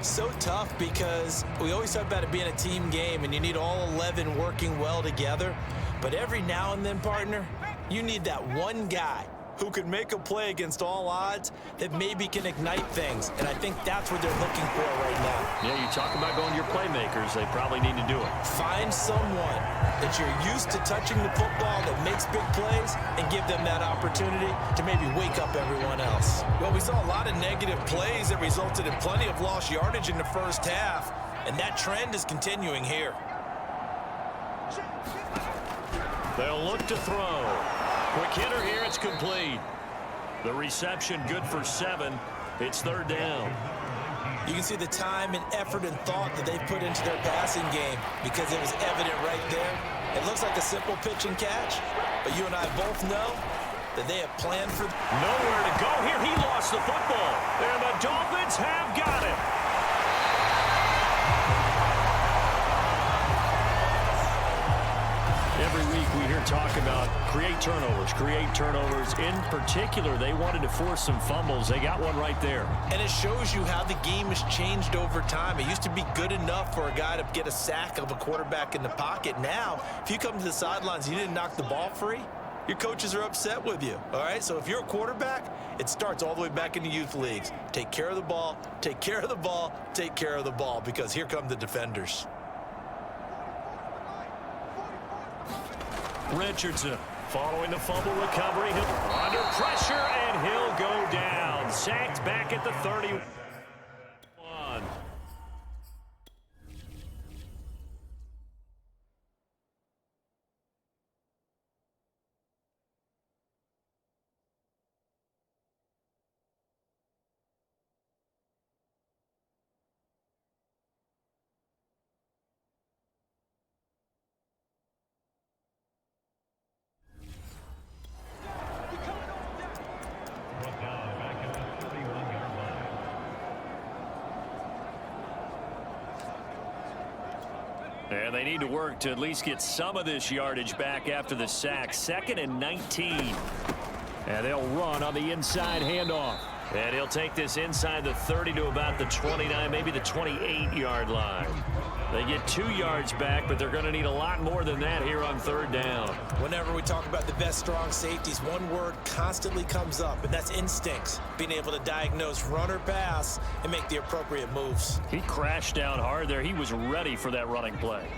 So tough because we always talk about it being a team game, and you need all 11 working well together. But every now and then, partner, you need that one guy who can make a play against all odds that maybe can ignite things. And I think that's what they're looking for right now. Yeah, you talk about going to your playmakers. They probably need to do it. Find someone that you're used to touching the football that makes big plays and give them that opportunity to maybe wake up everyone else. Well, we saw a lot of negative plays that resulted in plenty of lost yardage in the first half, and that trend is continuing here. They'll look to throw. Quick hitter here, it's complete. The reception good for 7. It's 3rd down. You can see the time and effort and thought that they've put into their passing game because it was evident right there. It looks like a simple pitch and catch, but you and I both know that they have planned for... Nowhere to go here. He lost the football. And the Dolphins have got it. Every week we hear talk about create turnovers. In particular, they wanted to force some fumbles. They got one right there. And it shows you how the game has changed over time. It used to be good enough for a guy to get a sack of a quarterback in the pocket. Now, if you come to the sidelines and you didn't knock the ball free, your coaches are upset with you, all right? So if you're a quarterback, it starts all the way back in the youth leagues. Take care of the ball, take care of the ball, take care of the ball, because here come the defenders. Richardson following the fumble recovery. Under pressure, and he'll go down. Sacked back at the 31. And they need to work to at least get some of this yardage back after the sack. 2nd and 19. And they'll run on the inside handoff. And he'll take this inside the 30 to about the 29, maybe the 28-yard line. They get 2 yards back, but they're going to need a lot more than that here on 3rd down. Whenever we talk about the best strong safeties, one word constantly comes up, and that's instincts. Being able to diagnose run or pass and make the appropriate moves. He crashed down hard there. He was ready for that running play.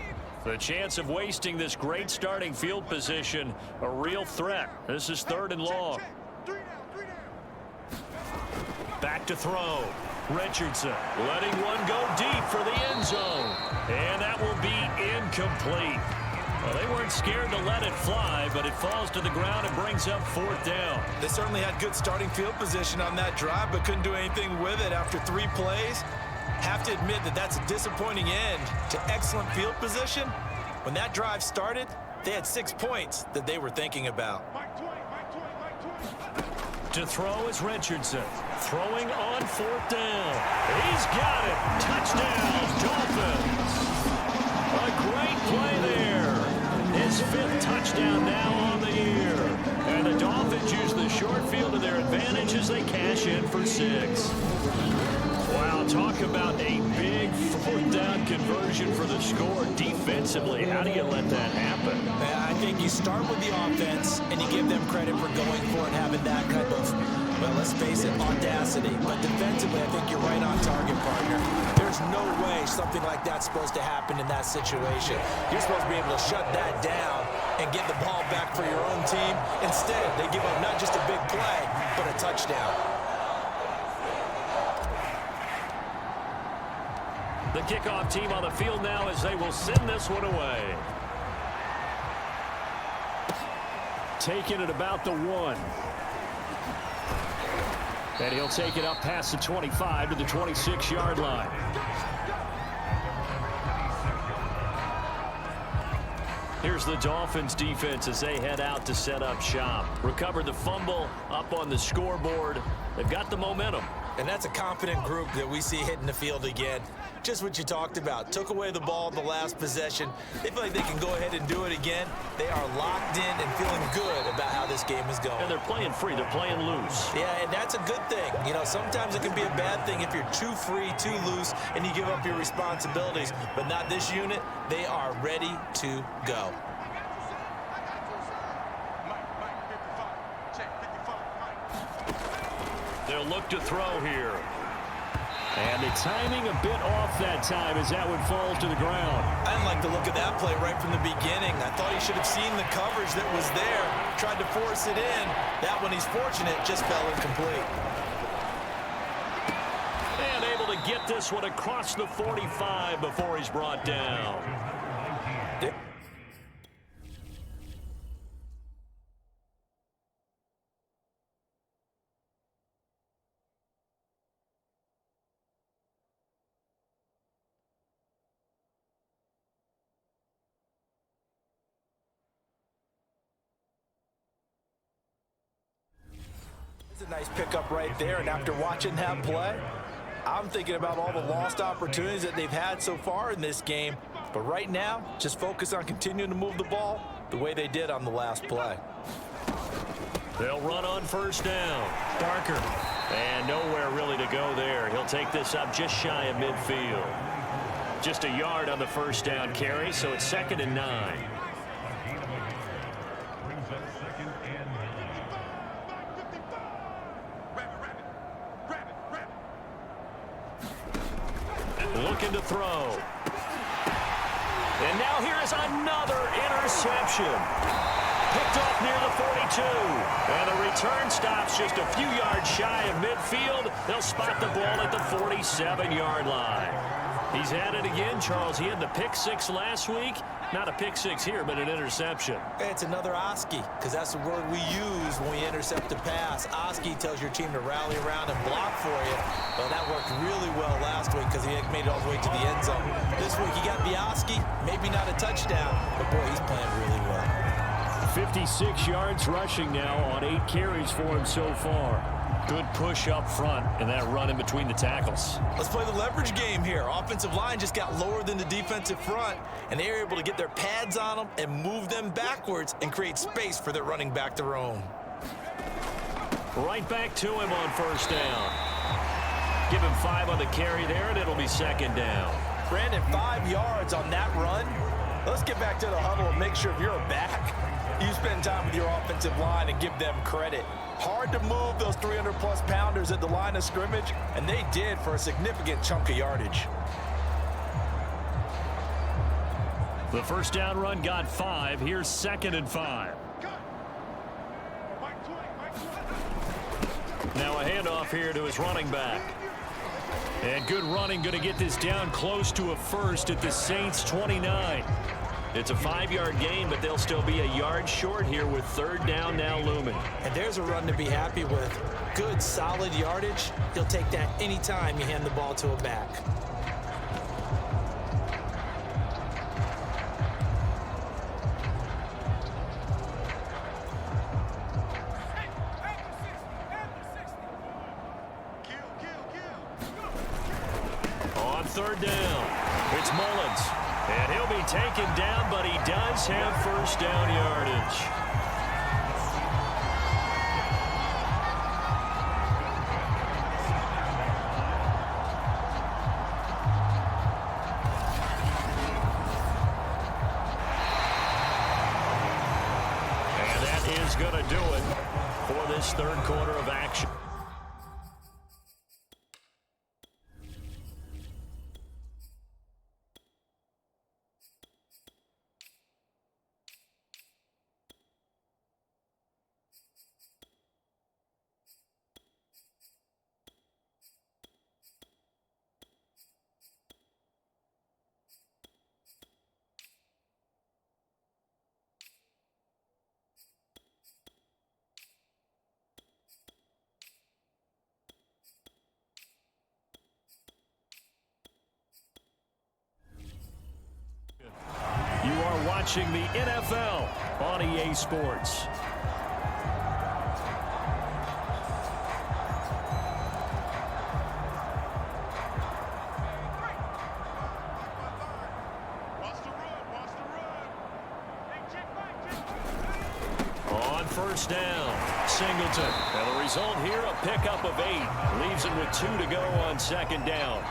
The chance of wasting this great starting field position, a real threat. This is 3rd and long. Back to throw. Richardson letting one go deep for the end zone. And that will be incomplete. Well, they weren't scared to let it fly, but it falls to the ground and brings up 4th down. They certainly had good starting field position on that drive, but couldn't do anything with it after 3 plays. Have to admit that that's a disappointing end to excellent field position. When that drive started, they had 6 points that they were thinking about. To throw is Richardson. Throwing on 4th down. He's got it. Touchdown, Dolphins. A great play there. His 5th touchdown now on the year. And the Dolphins use the short field to their advantage as they cash in for 6. Wow, talk about a big 4th down conversion for the score. Defensively, how do you let that happen? I think you start with the offense and you give them credit for going for it, having that kind of, well, let's face it, audacity. But defensively, I think you're right on target, partner. There's no way something like that's supposed to happen in that situation. You're supposed to be able to shut that down and get the ball back for your own team. Instead, they give up not just a big play, but a touchdown. The kickoff team on the field now as they will send this one away. Taking it about the 1. And he'll take it up past the 25 to the 26-yard line. Here's the Dolphins defense as they head out to set up shop. Recovered the fumble up on the scoreboard. They've got the momentum. And that's a confident group that we see hitting the field again. Just what you talked about. Took away the ball in the last possession. They feel like they can go ahead and do it again. They are locked in and feeling good about how this game is going. And they're playing free. They're playing loose. Yeah, and that's a good thing. You know, sometimes it can be a bad thing if you're too free, too loose, and you give up your responsibilities. But not this unit. They are ready to go. They'll look to throw here. And the timing a bit off that time as that one falls to the ground. I didn't like the look of that play right from the beginning. I thought he should have seen the coverage that was there, tried to force it in. That one, he's fortunate, just fell incomplete. And able to get this one across the 45 before he's brought down. A nice pickup right there, and after watching that play, I'm thinking about all the lost opportunities that they've had so far in this game. But right now, just focus on continuing to move the ball the way they did on the last play. They'll run on 1st down. Barker. And nowhere really to go there. He'll take this up just shy of midfield. Just a yard on the 1st down carry, so it's 2nd and 9. Looking to throw. And now here is another interception. Picked off near the 42. And the return stops just a few yards shy of midfield. They'll spot the ball at the 47-yard line. He's at it again, Charles. He had the pick 6 last week. Not a pick 6 here, but an interception. It's another Oski, because that's the word we use when we intercept a pass. Oski tells your team to rally around and block for you. Well, that worked really well last week because he made it all the way to the end zone. This week he got the Oski, maybe not a touchdown, but boy, he's playing really well. 56 yards rushing now on 8 carries for him so far. Good push up front and that run in between the tackles. Let's play the leverage game here. Offensive line just got lower than the defensive front, and they were able to get their pads on them and move them backwards and create space for their running back to roam. Right back to him on 1st down. Give him 5 on the carry there, and it'll be 2nd down. Brandon, 5 yards on that run. Let's get back to the huddle and make sure if you're a back, you spend time with your offensive line and give them credit. Hard to move those 300-plus pounders at the line of scrimmage, and they did for a significant chunk of yardage. The first down run got 5. Here's 2nd and 5. Now a handoff here to his running back. And good running, going to get this down close to a first at the Saints 29. It's a 5-yard gain, but they'll still be a yard short here with 3rd down now looming. And there's a run to be happy with. Good, solid yardage. He'll take that anytime you hand the ball to a back. On 3rd down, it's Mullins. And he'll be taken down, but he does have 1st down yardage. And that is going to do it for this 3rd quarter of action. You are watching the NFL on EA Sports. On 1st down, Singleton. And the result here, a pickup of 8. Leaves it with 2 to go on 2nd down.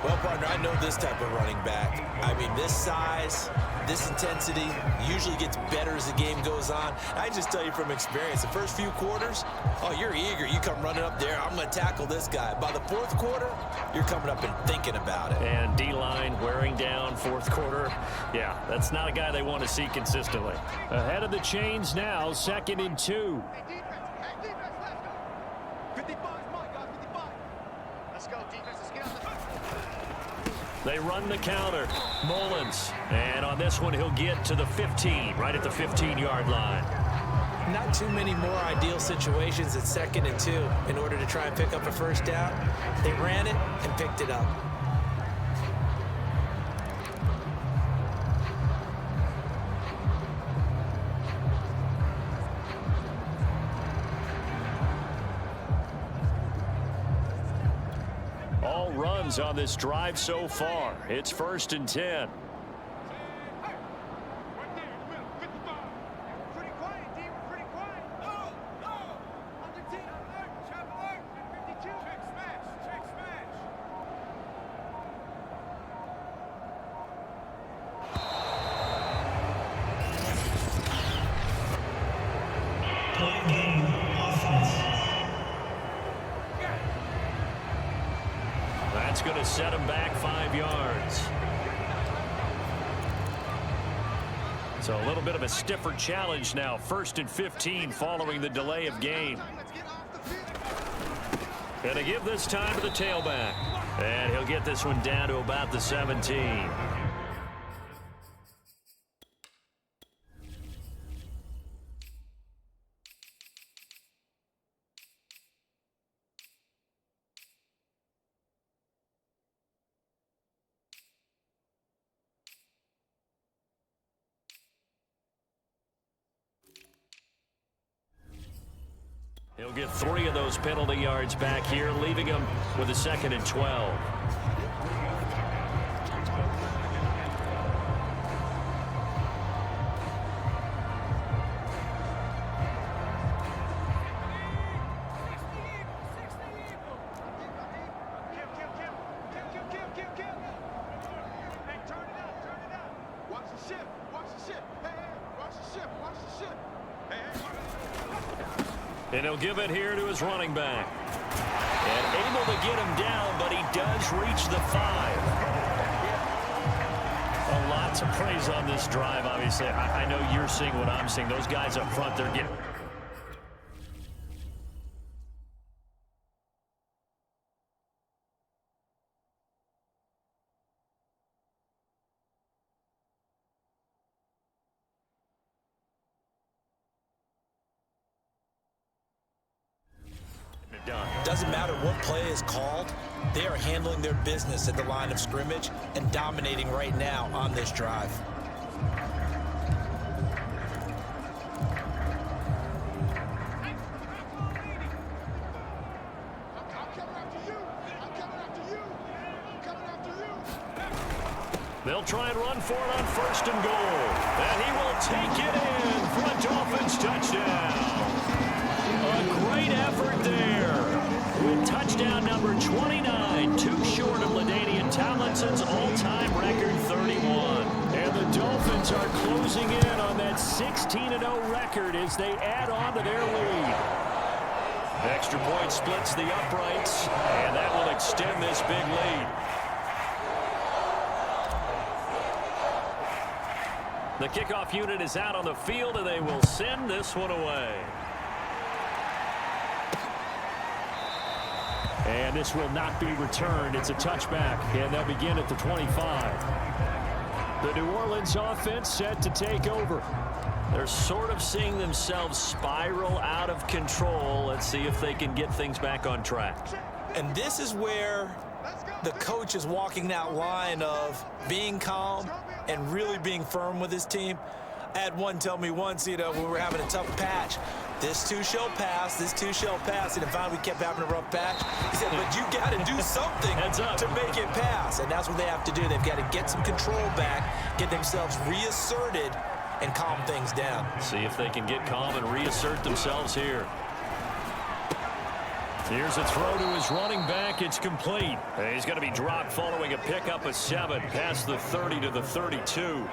Well, partner, I know this type of running back. I mean, this size, this intensity usually gets better as the game goes on. I just tell you from experience, the first few quarters, oh, you're eager. You come running up there, I'm going to tackle this guy. By the 4th quarter, you're coming up and thinking about it. And D-line wearing down 4th quarter. Yeah, that's not a guy they want to see consistently. Ahead of the chains now, 2nd and 2. They run the counter. Mullins. And on this one, he'll get to the 15, right at the 15-yard line. Not too many more ideal situations at 2nd and 2 in order to try and pick up a 1st down. They ran it and picked it up. All runs on this drive so far. It's 1st and 10. That's going to set him back 5 yards. So a little bit of a stiffer challenge now. 1st and 15 following the delay of game. Going to give this time to the tailback. And he'll get this one down to about the 17. He'll get 3 of those penalty yards back here, leaving him with a 2nd and 12. And he'll give it here to his running back. And able to get him down, but he does reach the 5. A lot to praise on this drive, obviously. I know you're seeing what I'm seeing. Those guys up front, they're getting... done. Doesn't matter what play is called, they are handling their business at the line of scrimmage and dominating right now on this drive. They'll try and run for it on 1st and goal. And he will take it in for a Dolphins touchdown. A great effort there. With touchdown number 29, too short of LaDainian Tomlinson's all-time record 31. And the Dolphins are closing in on that 16-0 record as they add on to their lead. Extra point splits the uprights, and that will extend this big lead. The kickoff unit is out on the field, and they will send this one away. And this will not be returned. It's a touchback, and they'll begin at the 25. The New Orleans offense set to take over. They're sort of seeing themselves spiral out of control. Let's see if they can get things back on track. And this is where the coach is walking that line of being calm and really being firm with his team. I had one tell me once, when we were having a tough patch, this too shall pass, this too shall pass. And finally we kept having a rough patch. He said, but you got to do something to make it pass. And that's what they have to do. They've got to get some control back, get themselves reasserted, and calm things down. See if they can get calm and reassert themselves here. Here's a throw to his running back. It's complete. He's going to be dropped following a pickup of 7 past the 30 to the 32.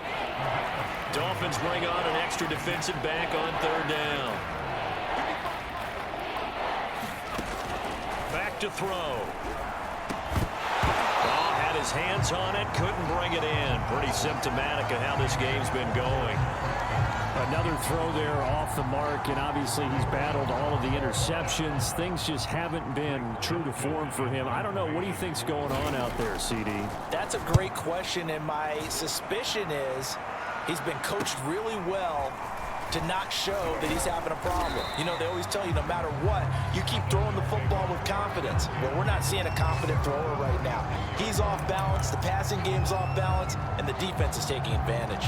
Dolphins bring on an extra defensive back on 3rd down. Back to throw. Ball had his hands on it, couldn't bring it in. Pretty symptomatic of how this game's been going. Another throw there off the mark, and obviously he's battled all of the interceptions. Things just haven't been true to form for him. I don't know. What do you think's going on out there, CD? That's a great question, and my suspicion is he's been coached really well to not show that he's having a problem. They always tell you no matter what, you keep throwing the football with confidence. Well, we're not seeing a confident thrower right now. He's off balance, the passing game's off balance, and the defense is taking advantage.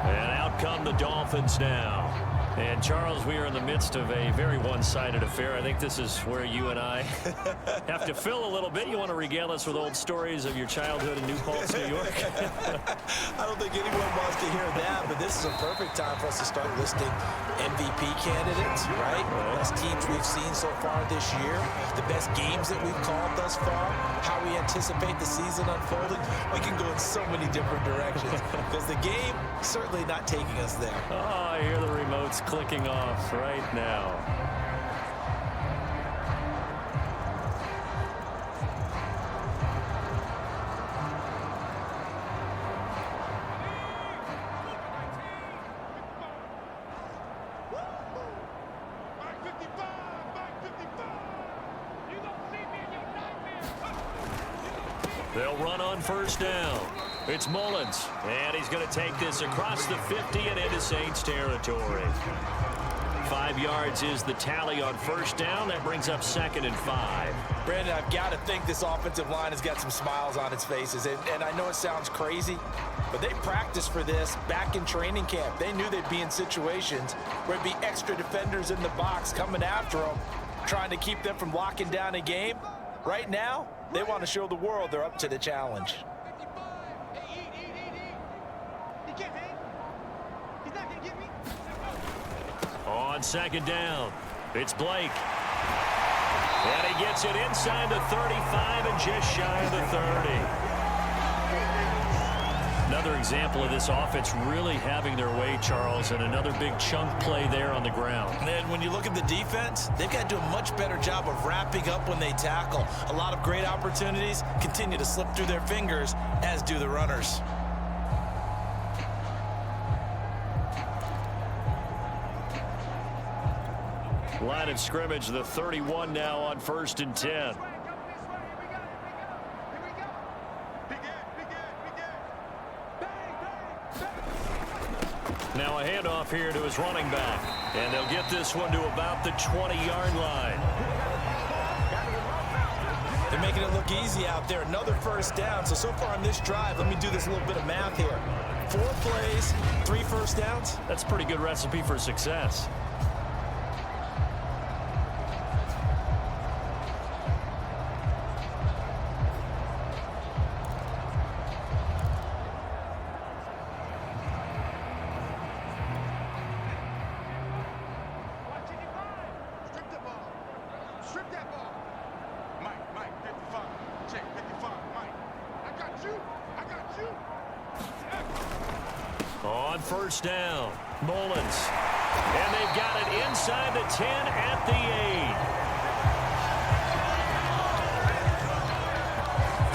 And out come the Dolphins now. And, Charles, we are in the midst of a very one-sided affair. I think this is where you and I have to fill a little bit. You want to regale us with old stories of your childhood in New Paltz, New York? I don't think anyone wants to hear that, but this is a perfect time for us to start listing MVP candidates, right? The best teams we've seen so far this year, the best games that we've called thus far, how we anticipate the season unfolding. We can go in so many different directions because the game certainly not taking us there. Oh, I hear the remotes clicking off right now. They'll run on 1st down. It's Mullins, and he's going to take this across the 50 and into Saints territory. 5 yards is the tally on 1st down. That brings up 2nd and 5. Brandon, I've got to think this offensive line has got some smiles on its faces. And I know it sounds crazy, but they practiced for this back in training camp. They knew they'd be in situations where it'd be extra defenders in the box coming after them, trying to keep them from locking down a game. Right now, they want to show the world they're up to the challenge. On 2nd down, it's Blake. And he gets it inside the 35 and just shy of the 30. Another example of this offense really having their way, Charles, and another big chunk play there on the ground. And then when you look at the defense, they've got to do a much better job of wrapping up when they tackle. A lot of great opportunities continue to slip through their fingers, as do the runners. Line of scrimmage, the 31 now on 1st and 10. Now a handoff here to his running back. And they'll get this one to about the 20-yard line. They're making it look easy out there. Another first down. So far on this drive, let me do this little bit of math here. 4 plays, 3 first downs. That's a pretty good recipe for success. On first down, Mullins. And they've got it inside the 10 at the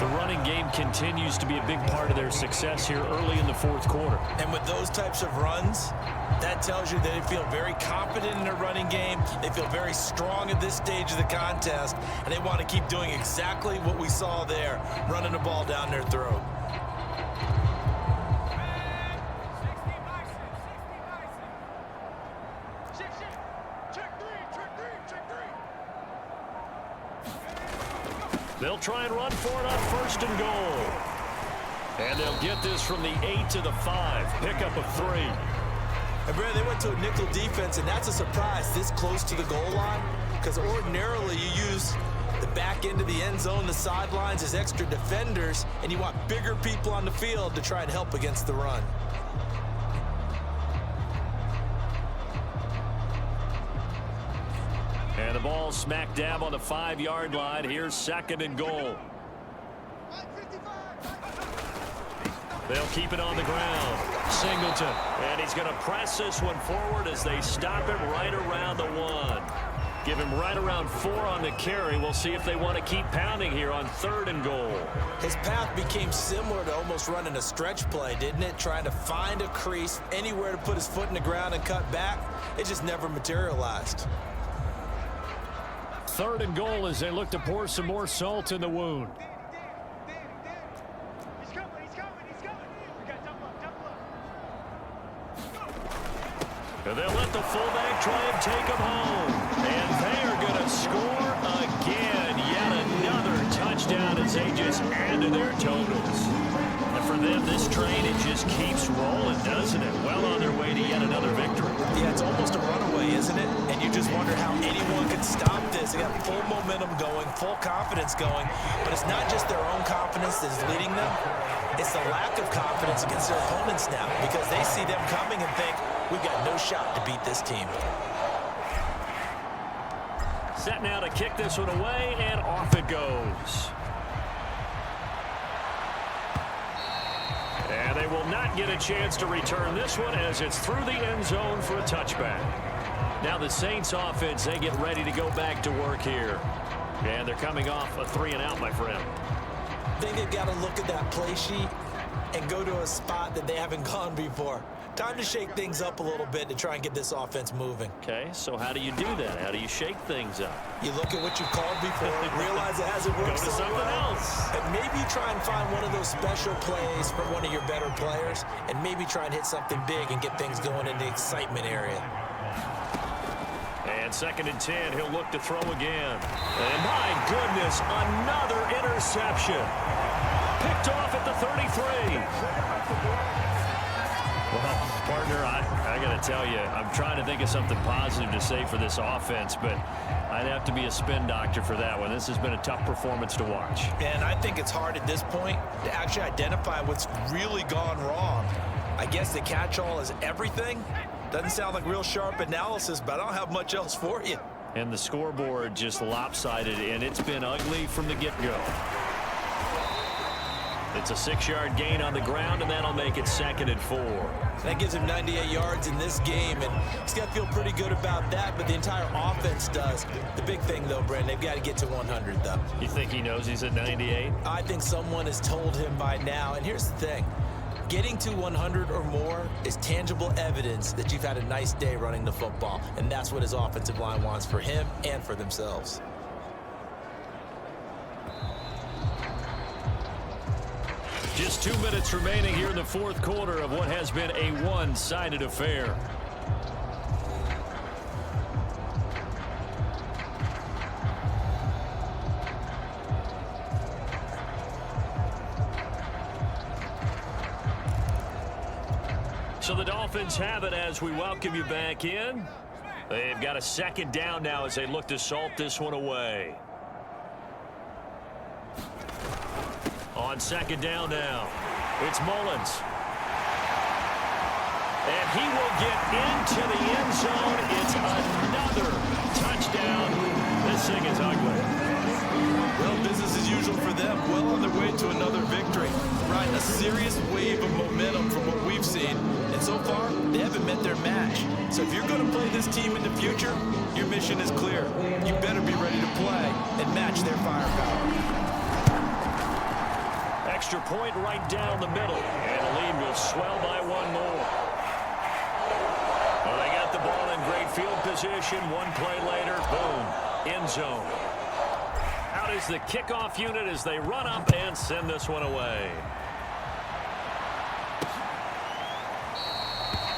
8. The running game continues to be a big part of their success here early in the 4th quarter. And with those types of runs, that tells you that they feel very confident in their running game. They feel very strong at this stage of the contest, and they want to keep doing exactly what we saw there, running the ball down their throat. They'll try and run for it on 1st and goal. And they'll get this from the 8 to the 5. Pickup of 3. And Brad, they went to a nickel defense, and that's a surprise this close to the goal line, because ordinarily you use the back end of the end zone, the sidelines as extra defenders, and you want bigger people on the field to try and help against the run. And the ball smack dab on the 5-yard line. Here's 2nd and goal. They'll keep it on the ground. Singleton. And he's going to press this one forward as they stop him right around the 1. Give him right around 4 on the carry. We'll see if they want to keep pounding here on 3rd and goal. His path became similar to almost running a stretch play, didn't it? Trying to find a crease, anywhere to put his foot in the ground and cut back. It just never materialized. 3rd and goal as they look to pour some more salt in the wound. And they'll let the fullback try and take him home. And they are going to score again. Yet another touchdown as they just add to their totals. And for them, this train, it just keeps rolling, doesn't it? Well on their way to yet another victory. Yeah, it's almost a runaway, isn't it? And you just wonder how anyone could stop this. They got full momentum going, full confidence going. But it's not just their own confidence that's leading them. It's the lack of confidence against their opponents now, because they see them coming and think, we've got no shot to beat this team. Set now to kick this one away, and off it goes. And they will not get a chance to return this one as it's through the end zone for a touchback. Now the Saints offense, they get ready to go back to work here. And they're coming off a 3-and-out, my friend. I think they've got to look at that play sheet and go to a spot that they haven't gone before. Time to shake things up a little bit to try and get this offense moving. Okay, so how do you do that? How do you shake things up? You look at what you've called before, realize it hasn't worked Go to so something well, else. and maybe try and find one of those special plays for one of your better players, and maybe try and hit something big and get things going in the excitement area. And 2nd and 10, he'll look to throw again. And my goodness, another interception. Picked off at the 33. Well, partner, I got to tell you, I'm trying to think of something positive to say for this offense, but I'd have to be a spin doctor for that one. This has been a tough performance to watch. And I think it's hard at this point to actually identify what's really gone wrong. I guess the catch-all is everything. Doesn't sound like real sharp analysis, but I don't have much else for you. And the scoreboard just lopsided, and it's been ugly from the get-go. It's a 6-yard gain on the ground, and that'll make it 2nd and 4. That gives him 98 yards in this game, and he's got to feel pretty good about that, but the entire offense does. The big thing, though, Brandon, they've got to get to 100, though. You think he knows he's at 98? I think someone has told him by now, and here's the thing. Getting to 100 or more is tangible evidence that you've had a nice day running the football, and that's what his offensive line wants for him and for themselves. Just 2 minutes remaining here in the 4th quarter of what has been a one-sided affair. So the Dolphins have it as we welcome you back in. They've got a 2nd down now as they look to salt this one away. On 2nd down now, it's Mullins. And he will get into the end zone. It's another touchdown. This thing is ugly. Well, business as usual for them. Well on their way to another victory. Riding a serious wave of momentum from what we've seen. And so far, they haven't met their match. So if you're going to play this team in the future, your mission is clear. You better be ready to play and match their firepower. Extra point right down the middle, and the lead will swell by 1 more. Well, they got the ball in great field position. 1 play later, boom, end zone. Out is the kickoff unit as they run up and send this one away.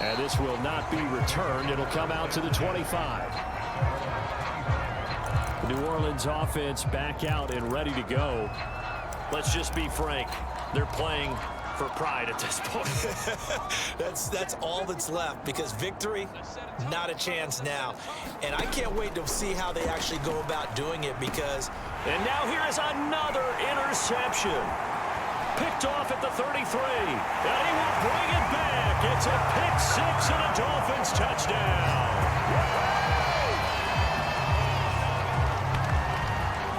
And this will not be returned. It'll come out to the 25. The New Orleans offense back out and ready to go. Let's just be frank. They're playing for pride at this point. That's all that's left, because victory, not a chance now. And I can't wait to see how they actually go about doing it, because... And now here is another interception. Picked off at the 33. And he will bring it back. It's a pick 6 and a Dolphins touchdown.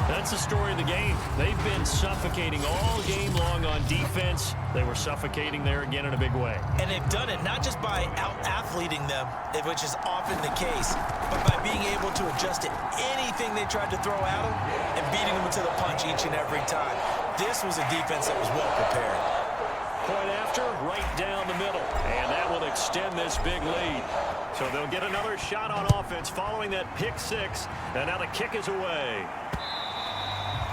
That's the story of the game. They've been suffocating all game long on defense. They were suffocating there again in a big way. And they've done it not just by out-athleting them, which is often the case, but by being able to adjust to anything they tried to throw at them and beating them to the punch each and every time. This was a defense that was well prepared. Point after, right down the middle. And that will extend this big lead. So they'll get another shot on offense following that pick 6. And now the kick is away.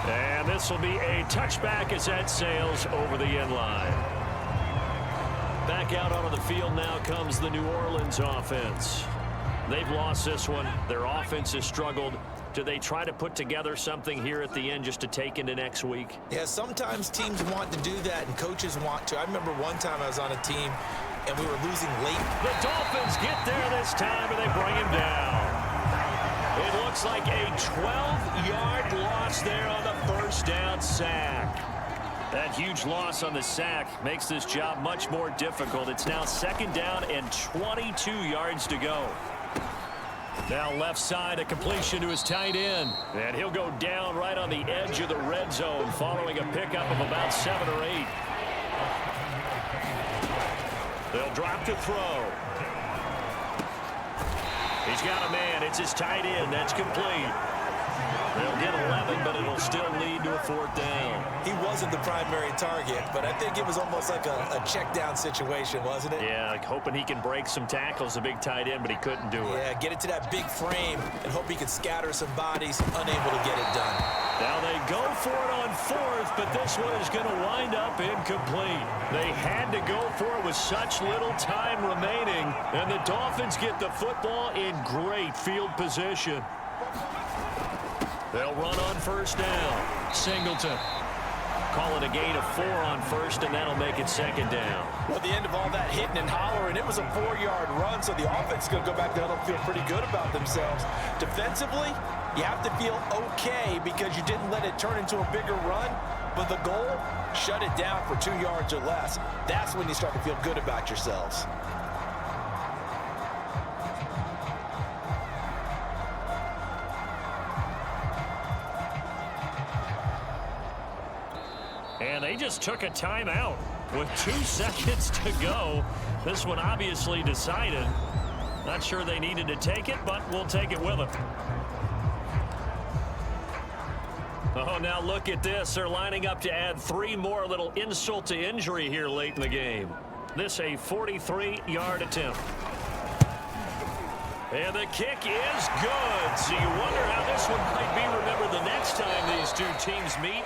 And this will be a touchback as that sails over the end line. Back out onto the field now comes the New Orleans offense. They've lost this one. Their offense has struggled. Do they try to put together something here at the end just to take into next week? Yeah, sometimes teams want to do that and coaches want to. I remember one time I was on a team and we were losing late. The Dolphins get there this time and they bring him down. It looks like a 12-yard loss there on the first down sack. That huge loss on the sack makes this job much more difficult. It's now 2nd down and 22 yards to go. Now left side, a completion to his tight end. And he'll go down right on the edge of the red zone following a pickup of about 7 or 8. They'll drop to throw. He's got a man. It's his tight end. That's complete. They'll get 11, but it'll still lead to a 4th down. He wasn't the primary target, but I think it was almost like a check down situation, wasn't it? Yeah, like hoping he can break some tackles, a big tight end, but he couldn't do it. Yeah, get it to that big frame and hope he can scatter some bodies, unable to get it done. Now they go for it on 4th, but this one is going to wind up incomplete. They had to go for it with such little time remaining, and the Dolphins get the football in great field position. They'll run on 1st down. Singleton. Call it a gain of 4 on 1st, and that'll make it 2nd down. Well, at the end of all that hitting and hollering, it was a 4-yard run, so the offense is going to go back there and feel pretty good about themselves. Defensively, you have to feel okay because you didn't let it turn into a bigger run, but the goal, shut it down for 2 yards or less. That's when you start to feel good about yourselves. And And they just took a timeout with 2 seconds to go. This one obviously decided. Not sure they needed to take it, but we'll take it with them. Oh, now look at this. They're lining up to add 3 more. Little insult to injury here late in the game. This a 43-yard attempt. And the kick is good. So you wonder how this one might be remembered the next time these two teams meet.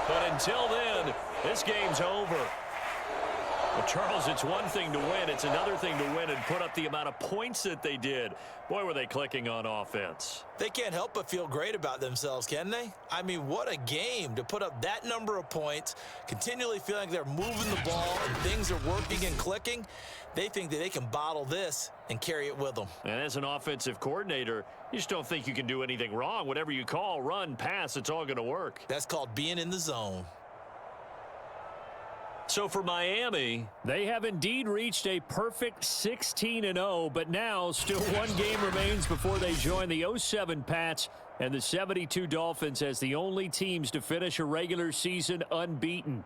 But until then, this game's over. Well, Charles, it's one thing to win. It's another thing to win and put up the amount of points that they did. Boy, were they clicking on offense. They can't help but feel great about themselves, can they? I mean, what a game to put up that number of points, continually feeling like they're moving the ball and things are working and clicking. They think that they can bottle this and carry it with them. And as an offensive coordinator, you just don't think you can do anything wrong. Whatever you call, run, pass, it's all going to work. That's called being in the zone. So for Miami, they have indeed reached a perfect 16-0, but now still one game remains before they join the 07 Pats and the 72 Dolphins as the only teams to finish a regular season unbeaten.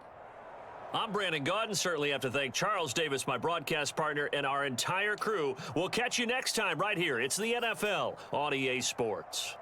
I'm Brandon Gaudin. Certainly have to thank Charles Davis, my broadcast partner, and our entire crew. We'll catch you next time right here. It's the NFL on EA Sports.